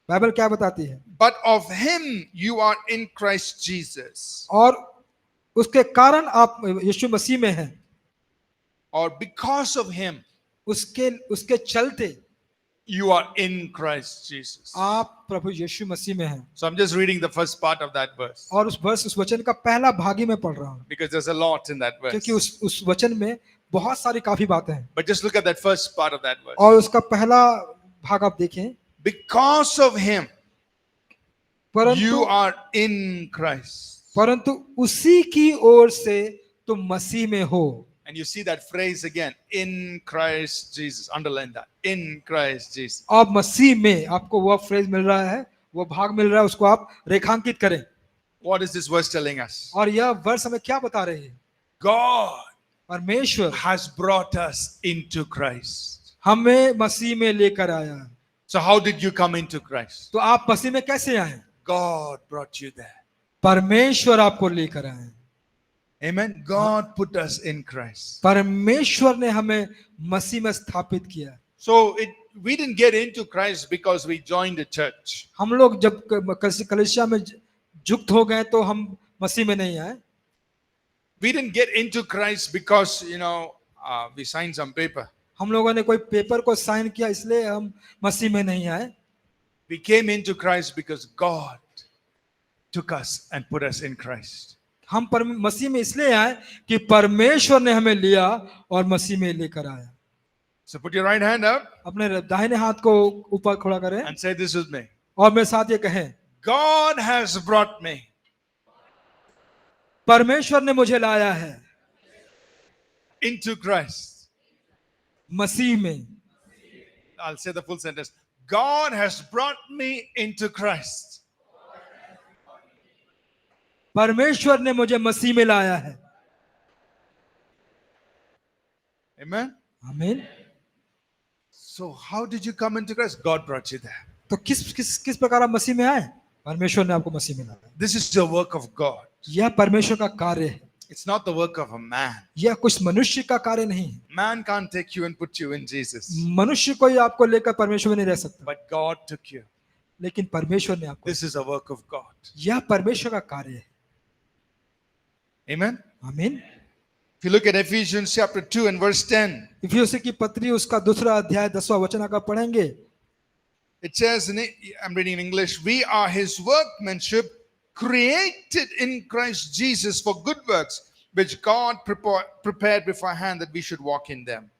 बाइबल क्या बताती है? But of him you are in Christ Jesus. और उसके कारण आप यीशु मसीह में हैं, Or because of him उसके चलते you are in Christ Jesus. आप प्रभु यीशु मसीह में हैं। So I'm just reading the first part of that verse और उस वचन का पहला भाग ही मैं पढ़ रहा हूँ, because there's a lot in that verse. क्योंकि उस वचन में बहुत सारी काफी बातें हैं। But just look at that first part of that verse. और उसका पहला भाग आप देखें, Because of him you परंतु are in Christ. परंतु उसी की ओर से तुम मसीह में हो। And you see that phrase again, in Christ Jesus. Underline that. In Christ Jesus. आप मसीह में, आपको वह फ्रेज मिल रहा है, वो भाग मिल रहा है, उसको आप रेखांकित करें। What is this verse telling us? और यह वर्ष हमें क्या बता रही है? God परमेश्वर has brought us into Christ. हमें मसीह में लेकर आया है। So how did you come into Christ? तो आप मसीह में कैसे आए? God brought you there. परमेश्वर आपको लेकर आए। Amen. God put us in Christ. परमेश्वर ने हमें मसीह में स्थापित किया। So we didn't get into Christ because we joined a church. हम लोग जब कलीसिया में जुक्त हो गए तो हम मसीह में नहीं आए। We didn't get into Christ because we signed some paper. हम लोगों ने कोई पेपर को साइन किया इसलिए हम मसीह में नहीं आए। We came into Christ because God took us and put us in Christ. हम मसीह में इसलिए आए कि परमेश्वर ने हमें लिया और मसीह में लेकर आया। So put your right hand up अपने दाहिने हाथ को ऊपर खड़ा करें and say this with me. और मेरे साथ ये कहें, God has brought me परमेश्वर ने मुझे लाया है into Christ. मसीह में। I'll say the full sentence. God has brought me into Christ. परमेश्वर ने मुझे मसीह में लाया है। Amen. आमीन। So how did you come into Christ? God brought you there. तो किस प्रकार आप मसीह में आए? परमेश्वर ने आपको मसीह में लाया। This is the work of God. यह परमेश्वर का कार्य है, It's not the work of a man. यह कुछ मनुष्य का कार्य नहीं है। Man can't take you and put you in Jesus. मनुष्य कोई आपको लेकर परमेश्वर में नहीं रह सकता, But God took you. लेकिन परमेश्वर ने आपको, This is a work of God. यह परमेश्वर का कार्य है। Amen. आमीन। If you look at Ephesians chapter 2 and verse 10, इफिसियों की पत्री उसका दूसरा अध्याय 10वां वचन अगर पढ़ेंगे, it says, I'm reading in English, we are his workmanship, created in Christ Jesus for good works, which God prepared beforehand that we should walk in them.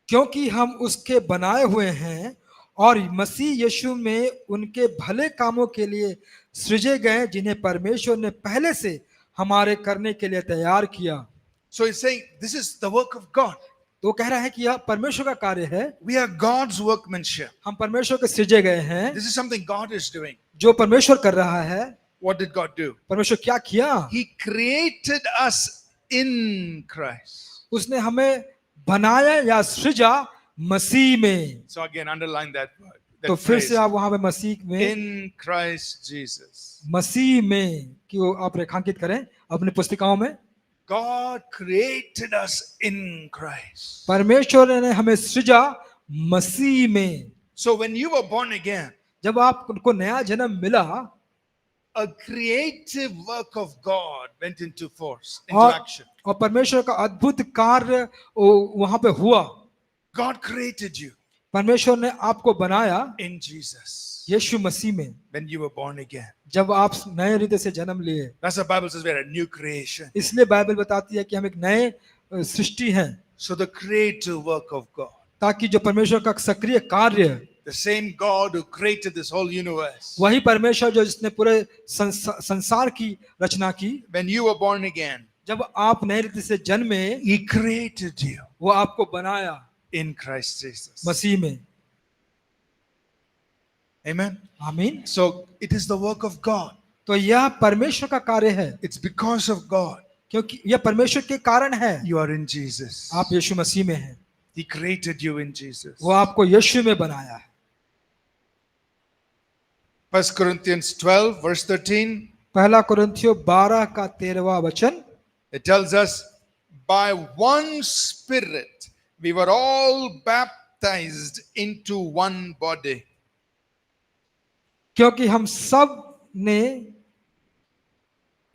क्योंकि हम उसके बनाए हुए हैं और मसीह यीशु में उनके भले कामों के लिए सृजे गए, जिन्हें परमेश्वर ने पहले से हमारे करने के लिए तैयार किया। So he's saying, this is the work of God. तो कह रहा है कि यह परमेश्वर का कार्य है। We are God's workmanship. हम परमेश्वर के सृजे गए हैं। This is something God is doing. जो परमेश्वर कर रहा है। What did God do? परमेश्वर क्या किया? He created us in Christ. उसने हमें बनाया या सृजा मसीह में। So again, underline that word. that तो फिर से phrase, आप वहां पे मसीह में, in Christ Jesus. मसीह में कि वो आप रेखांकित करें अपनी पुस्तिकाओं में। God created us in Christ. परमेश्वर ने हमें सृजा मसीह में। So when you were born again, जब आपको नया जन्म मिला, a creative work of God went into force, into और action. और परमेश्वर का अद्भुत कार्य वहां पे हुआ। God created you परमेश्वर ने आपको बनाया in Jesus यीशु मसीह में, when you were born again. जब आप नए हृदय से जन्म लिए। That's the Bible says we're a new creation. इसलिए बाइबल बताती है कि हम एक नए सृष्टि हैं, So the creative work of God, ताकि जो परमेश्वर का सक्रिय कार्य, the same God who created this whole universe, वही परमेश्वर जो जिसने पूरे संसार की रचना की, when you were born again, जब आप नए रीति से जन्मे, He created you वो आपको बनाया in Christ Jesus. मसीह में। Amen. आमीन। So it is the work of God. तो यह परमेश्वर का कार्य है, It's because of God क्योंकि यह परमेश्वर के कारण है। you are in Jesus. आप यीशु मसीह में हैं, He created you in Jesus. वो आपको यीशु में बनाया है। 1 Corinthians 12 verse 13, पहला कुरिन्थियों 12 का 13वां वचन, it tells us, by one Spirit we were all baptized into one body. क्योंकि हम सब ने,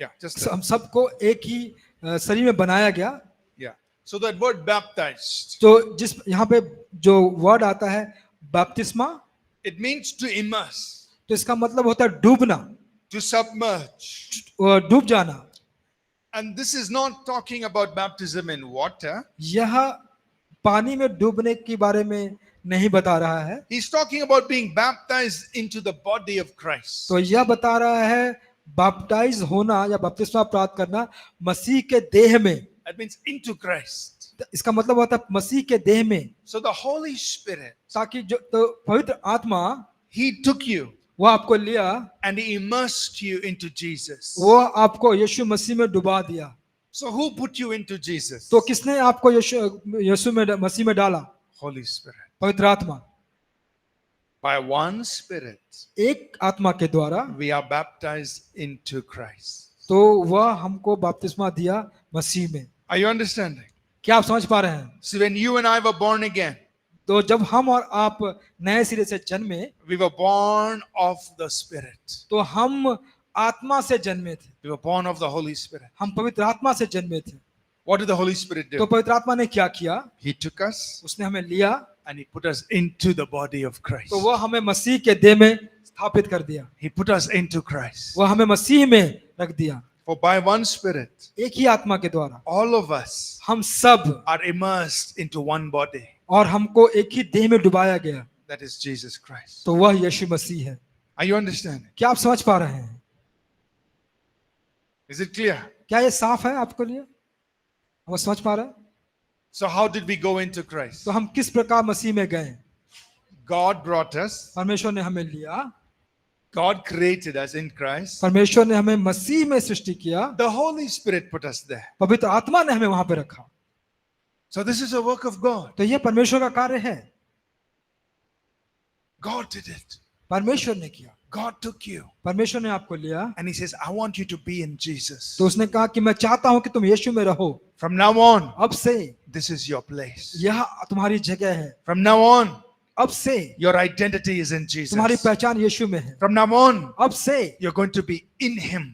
Yeah, just हम सबको एक ही शरीर में बनाया गया। yeah. So that word baptized, तो जिस यहाँ पे जो वर्ड आता है बपतिस्मा, it means to immerse, तो इसका मतलब होता है डूबना, to submerge. डूब जाना। And this is not talking about baptism in water. यह पानी में डूबने के बारे में नहीं बता रहा है, He's talking about being baptized into the body of Christ. तो यह बता रहा है बैप्टाइज होना या बपतिस्मा प्राप्त करना मसीह के देह में। That means into Christ. इसका मतलब होता है मसीह के देह में, So the Holy Spirit, ताकि जो तो पवित्र आत्मा He took you वो आपको लिया, and He immersed you into Jesus. वो आपको यीशु मसीह में डुबा दिया। So who put you into Jesus? तो किसने आपको यीशु में मसीह में डाला? Holy Spirit. पवित्र आत्मा। By one Spirit, एक आत्मा के द्वारा we are baptized into Christ. तो वह हमको बपतिस्मा दिया मसीह में। Are you understanding? क्या आप समझ पा रहे हैं? So when you and I were born again, तो जब हम और आप नए सिरे से जन्मे, we were born of the Spirit. तो हम आत्मा से जन्मे थे, We were born of the Holy Spirit. हम पवित्र आत्मा से जन्मे थे। What did the Holy Spirit तो do? पवित्र आत्मा ने क्या किया? He took us उसने हमें लिया, and He put us into the body of Christ. तो वह हमें मसीह के देह में स्थापित कर दिया, He put us into Christ. वह हमें मसीह में रख दिया। For by one Spirit, एक ही आत्मा के द्वारा all of us हम सब, are immersed into one body. और हमको एक ही देह में डुबाया गया, That is Jesus Christ. तो वह यीशु मसीह है। Are you understanding? क्या आप समझ पा रहे हैं? Is it clear? क्या ये साफ है आपके लिए? आप समझ पा रहे हैं? So how did we go into Christ? तो हम किस प्रकार मसीह में गए? God brought us. परमेश्वर ने हमें लिया, God created us in Christ. परमेश्वर ने हमें मसीह में सृष्टि किया, The Holy Spirit put us there. पवित्र आत्मा ने हमें वहां पे रखा। So this is a work of God. तो यह परमेश्वर का कार्य है, God did it. परमेश्वर ने किया। God took you. परमेश्वर ने आपको लिया, And He says, I want you to be in Jesus. तो उसने कहा कि मैं चाहता हूं कि तुम यीशु में रहो। From now on, अब से this is your place. यह तुम्हारी जगह है। From now on, अब से your identity is in Jesus. तुम्हारी पहचान यीशु में है। From now on, अब से you're going to be in Him.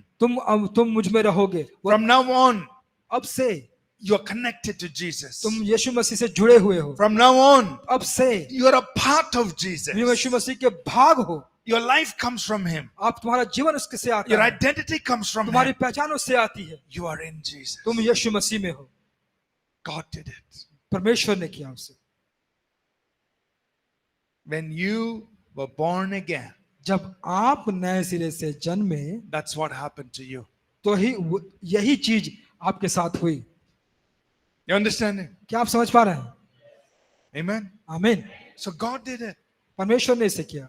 तुम मुझ में रहोगे। From now on, अब से you're connected to Jesus. तुम यीशु मसीह से जुड़े हुए हो। From now on, अब से you're a part of Jesus. तुम यीशु मसीह के भाग हो। Your life comes from Him. आप तुम्हारा जीवन उसके से आता Your है, identity comes from तुम्हारी Him. पहचान उससे आती है। You are in Jesus. तुम यीशु मसीह में हो। God did it. परमेश्वर ने किया उसे। When you were born again, जब आप नए सिरे से जन्मे, that's what happened to you. तो यही चीज आपके साथ हुई। You understanding? क्या आप समझ पा रहे हैं? Amen. आमीन। So God did it. परमेश्वर ने इसे किया।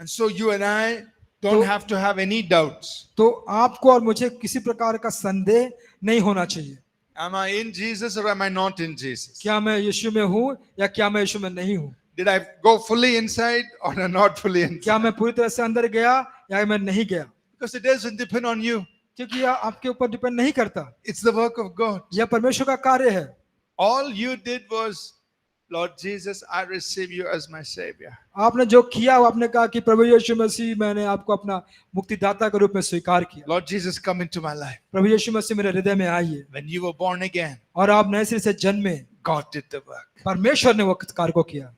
And so you and I don't So- have to have any doubts. तो आपको और मुझे किसी प्रकार का संदेह नहीं होना चाहिए। Am I in Jesus or am I not in Jesus? क्या मैं यीशु में हूं या क्या मैं यीशु में नहीं हूं? Did I go fully inside or not fully inside? क्या मैं पूरी तरह से अंदर गया या मैं नहीं गया? Because it doesn't depend on you. क्योंकि यह आपके ऊपर डिपेंड नहीं करता, It's the work of God. यह परमेश्वर का कार्य है। All you did was, Lord Jesus, I receive you as my Savior. आपने जो किया वो आपने कहा कि प्रभु यीशु मसीह, मैंने आपको अपना मुक्तिदाता के रूप में स्वीकार किया। Lord Jesus, come into my life. प्रभु यीशु मसीह मेरे हृदय में आइए। When you were born again, और आप नए सिरे से जन्मे, God did the work. परमेश्वर ने वो कार्य को किया।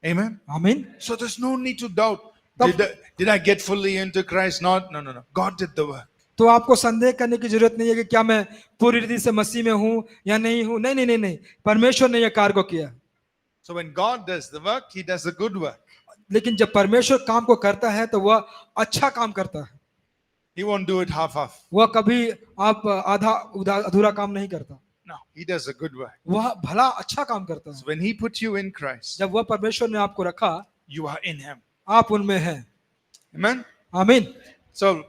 Amen. आमीन। So there's no need to doubt. Tap- Did I get fully into Christ? Not. No. God did the work. तो आपको संदेह करने की जरूरत नहीं है कि क्या मैं पूरी रीति से मसीह में हूं या नहीं हूं। नहीं, परमेश्वर ने यह कार्य को किया। So when God does the work, He does a good work. लेकिन जब परमेश्वर काम को करता है तो वह अच्छा काम करता है। He won't do it half-half. वह कभी आप आधा अधूरा काम नहीं करता, No, He does a good work. वह भला अच्छा काम करता है। So when He put you in Christ, जब वह परमेश्वर ने आपको रखा, you are in Him. आप उनमें हैं। Amen. आमीन। So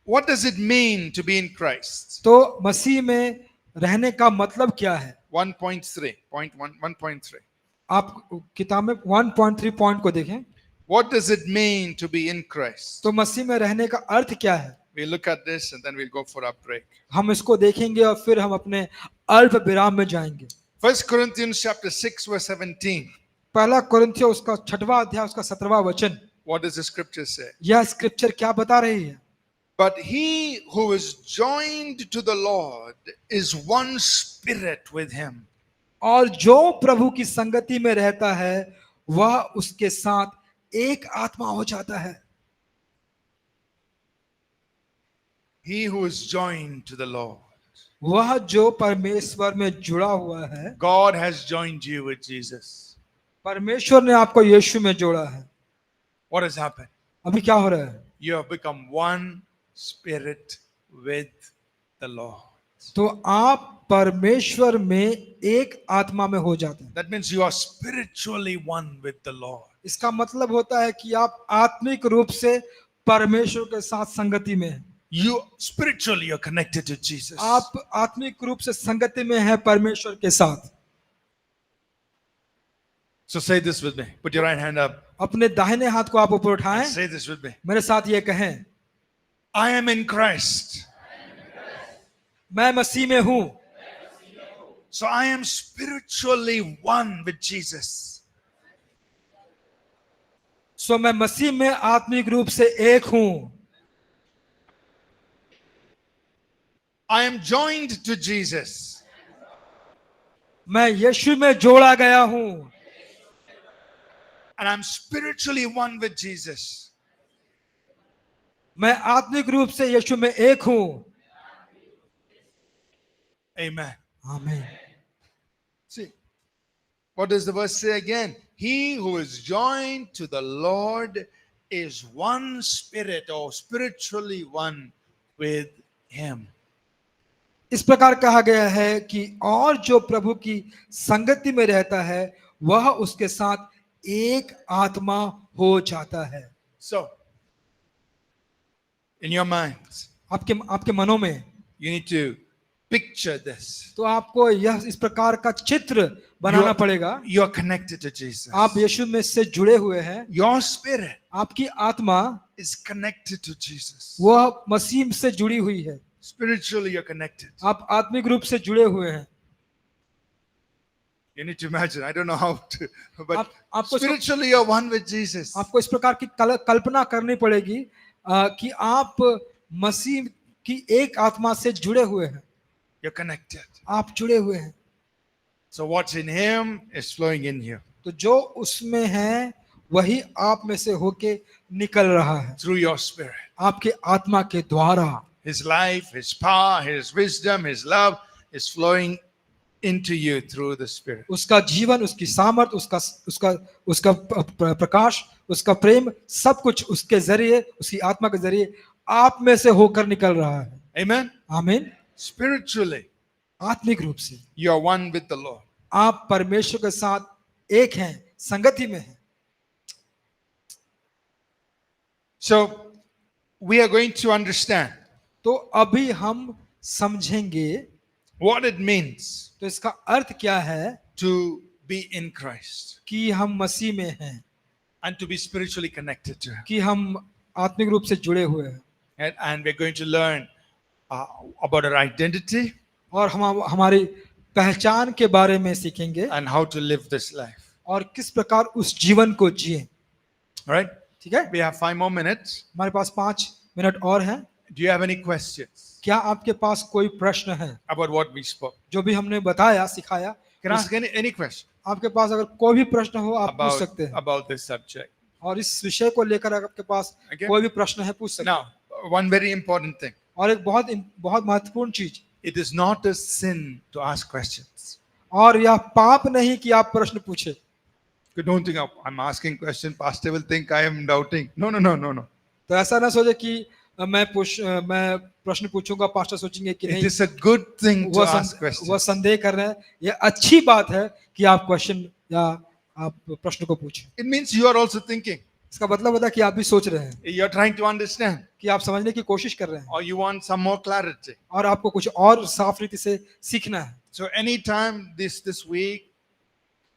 what does it mean to be in Christ? तो मसीह में रहने का मतलब क्या है? 1.3. आप किताब में 1.3 पॉइंट को देखें। What does it mean to be in Christ? तो मसीह में रहने का अर्थ क्या है? We'll look at this and then we'll go for our break. हम इसको देखेंगे और फिर हम अपने अल्प विराम में जाएंगे। 1 Corinthians chapter 6 verse 17. पहला कोरिन्थियों उसका 6वां अध्याय उसका 17वां वचन। What does the scripture say? यह स्क्रिप्चर क्या बता रही है? But he who is joined to the Lord is one spirit with him. और जो प्रभु की संगति में रहता है वह उसके साथ एक आत्मा हो जाता है। He who is joined to the Lord. वह जो परमेश्वर में जुड़ा हुआ है, God has joined you with Jesus. परमेश्वर ने आपको यीशु में जोड़ा है। What has happened? अभी क्या हो रहा है? You have become one spirit with the Lord. तो आप परमेश्वर में एक आत्मा में हो जाते हैं। That means you are spiritually one with the Lord. इसका मतलब होता है कि आप आत्मिक रूप से परमेश्वर के साथ संगति में हैं। You spiritually are connected to Jesus. आप आत्मिक रूप से संगति में हैं परमेश्वर के साथ। So say this with me. Put your right hand up. अपने दाहिने हाथ को आप ऊपर उठाएं, Say this with me. मेरे साथ ये कहें, I am in Christ. मैं मसीह में हूं। So I am spiritually one with Jesus. सो मैं मसीह में आत्मिक रूप से एक हूं। I am joined to Jesus. मैं यीशु में जोड़ा गया हूं And I'm spiritually one with Jesus. मैं आत्मिक रूप से यीशु में एक हूं। Amen. आमीन। See, what does the verse say again? He who is joined to the Lord is one spirit or spiritually one with him. इस प्रकार कहा गया है कि और जो प्रभु की संगति में रहता है वह उसके साथ एक आत्मा हो जाता है। So, in your minds, आपके मनों में you need to picture this. तो आपको यह इस प्रकार का चित्र बनाना पड़ेगा। You are connected to Jesus. आप यीशु में से जुड़े हुए हैं। Your spirit आपकी आत्मा is connected to Jesus. वह मसीह से जुड़ी हुई है। Spiritually, you're connected. आप आत्मिक रूप से जुड़े हुए हैं। You need to imagine. I don't know how to, but आपको spiritually, you're one with Jesus. आपको इस प्रकार की कल्पना करनी पड़ेगी कि आप मसीह की एक आत्मा से जुड़े हुए हैं। You're connected. आप जुड़े हुए हैं। So what's in him is flowing in you तो जो उसमें है वही आप में से होके निकल रहा है through your spirit. आपके आत्मा के द्वारा। His life, his power, his wisdom, his love is flowing into you through the spirit. उसका जीवन, उसकी सामर्थ, उसका प्रकाश, उसका प्रेम, सब कुछ उसके जरिए, उसकी आत्मा के जरिए आप में से होकर निकल रहा है। Amen. आमीन। Spiritually, आत्मिक रूप से you are one with the Lord. आप परमेश्वर के साथ एक हैं, संगति में हैं। So we are going to understand तो अभी हम समझेंगे what it means तो इसका अर्थ क्या है to be in Christ कि हम मसीह में हैं, and to be spiritually connected to Him. कि हम आत्मिक रूप से जुड़े हुए हैं And we're going to learn about our identity और हम हमारी पहचान के बारे में सीखेंगे and how to live this life. और किस प्रकार उस जीवन को जिए। All right? ठीक है, We have 5 more minutes. हमारे पास 5 मिनट और हैं। Do you have any questions क्या आपके पास कोई प्रश्न है about what we spoke? जो भी हमने बताया सिखाया? Can I ask any question आपके पास अगर कोई भी प्रश्न हो आप पूछ सकते हैं about this subject? और इस विषय को लेकर आपके पास Okay. कोई भी प्रश्न है पूछ सकते हैं। Now, one very important thing. और एक बहुत महत्वपूर्ण चीज, It is not a sin to ask questions. और यह पाप नहीं कि आप प्रश्न पूछे। You don't think I'm asking question, pastor will think I am doubting. No. तो ऐसा ना सोचे कि मैं प्रश्न पूछूंगा, पास्टर सोचेंगे कि It नहीं is a good thing to वह ask questions. वह संदेह कर रहे हैं। यह अच्छी बात है कि आप क्वेश्चन या आप प्रश्न को पूछें। It means you are also thinking. इसका मतलब होता है कि आप भी सोच रहे हैं, You're trying to understand कि आप समझने की कोशिश कर रहे हैं or you want some more clarity. और आपको कुछ और साफ रीति से सीखना है। So anytime this week,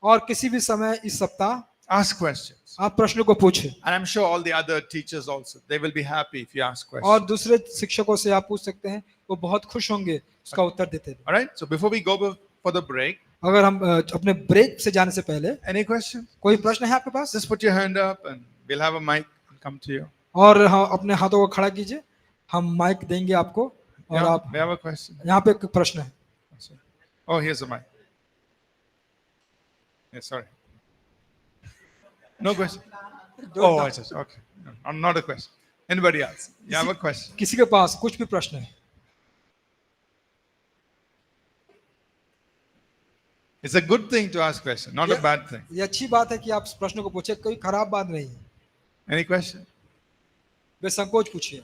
और किसी भी समय इस सप्ताह ask questions. आप प्रश्न को पूछें And I'm sure all the other teachers also, they will be happy if you ask और questions. दूसरे शिक्षकों से आप पूछ सकते हैं, वो बहुत खुश होंगे उसका उत्तर देते हुए। All right? So before we go for the break, अगर हम अपने ब्रेक से जाने से पहले any questions? कोई प्रश्न है आपके पास? Just put your hand up and we'll have a mic and come to you. और हाँ, अपने हाथों को खड़ा कीजिए, हम माइक देंगे आपको और Yeah, आप we have a question. यहाँ पे एक प्रश्न है। Oh, here's a mic. Yeah, sorry. No question. Oh, I just okay. No, not a question. Anybody else? You have a question? किसी के पास कुछ भी प्रश्न है? It's a good thing to ask question, not a Yeah. bad thing. ये अच्छी बात है कि आप प्रश्न को पूछे, कोई खराब बात नहीं है। Any question? बेसंकोच पूछिए।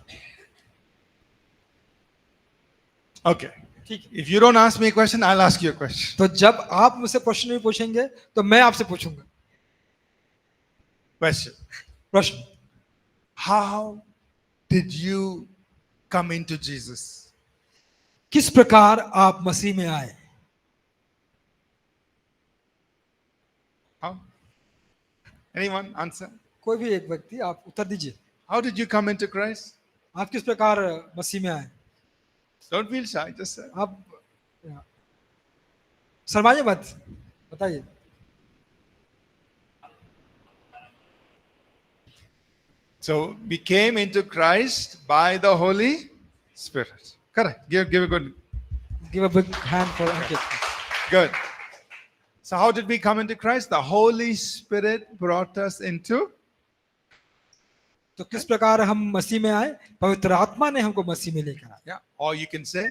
Okay. ठीक है। If you don't ask me a question, I'll ask you a question. तो जब आप मुझसे प्रश्न नहीं पूछेंगे तो मैं आपसे पूछूंगा Question. प्रश्न। How did you come into Jesus? किस प्रकार आप मसीह में आए? How? Anyone answer? कोई भी एक व्यक्ति आप उत्तर दीजिए। How did you come into Christ? आप किस प्रकार मसीह में आए? Don't feel shy. Just say. आप शर्माइए मत, बताइए। So we came into Christ by the Holy Spirit. Correct. Give a good. Give a big hand for Ankit. Good. So how did we come into Christ? The Holy Spirit brought us into. तो किस प्रकार हम मसीह में आए? पवित्र आत्मा ने हमको मसीह में लेकर आया। Yeah. Or you can say,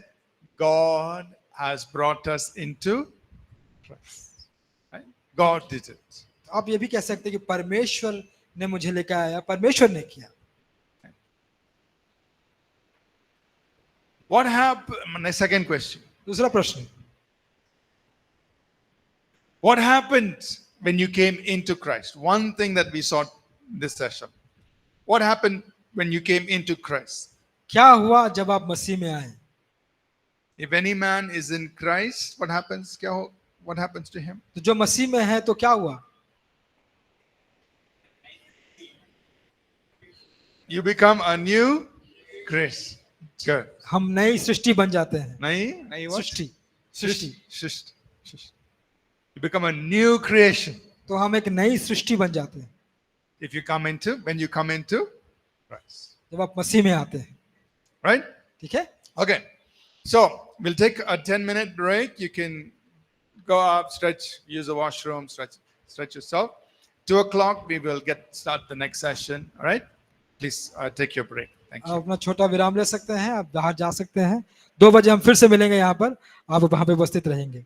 God has brought us into Christ. Right? God did it. आप ये भी कह सकते हैं कि परमेश्वर ने मुझे लेकर आया, परमेश्वर ने किया। What happened? My second question. दूसरा प्रश्न, What happened when you came into Christ? One thing that we saw this session. What happened when you came into Christ? क्या हुआ जब आप मसीह में आए? If any man is in Christ, what happens? What happens to him? तो जो मसीह में है तो क्या हुआ? You become a new creation. Good. हम नई सृष्टि बन जाते हैं। Nahi what? Srishti. You become a new creation तो हम एक नई सृष्टि बन जाते हैं when you come into Christ. जब आप मसीह में आते हैं। Right? ठीक है? Okay. So we'll take a 10-minute break. You can go up, stretch, use the washroom, stretch yourself. 2 o'clock, we will start the next session. All right? Please take your break. Thank you. आप अपना छोटा विराम ले सकते हैं, आप बाहर जा सकते हैं। 2 बजे हम फिर से मिलेंगे यहाँ पर, आप वहाँ पे उपस्थित रहेंगे।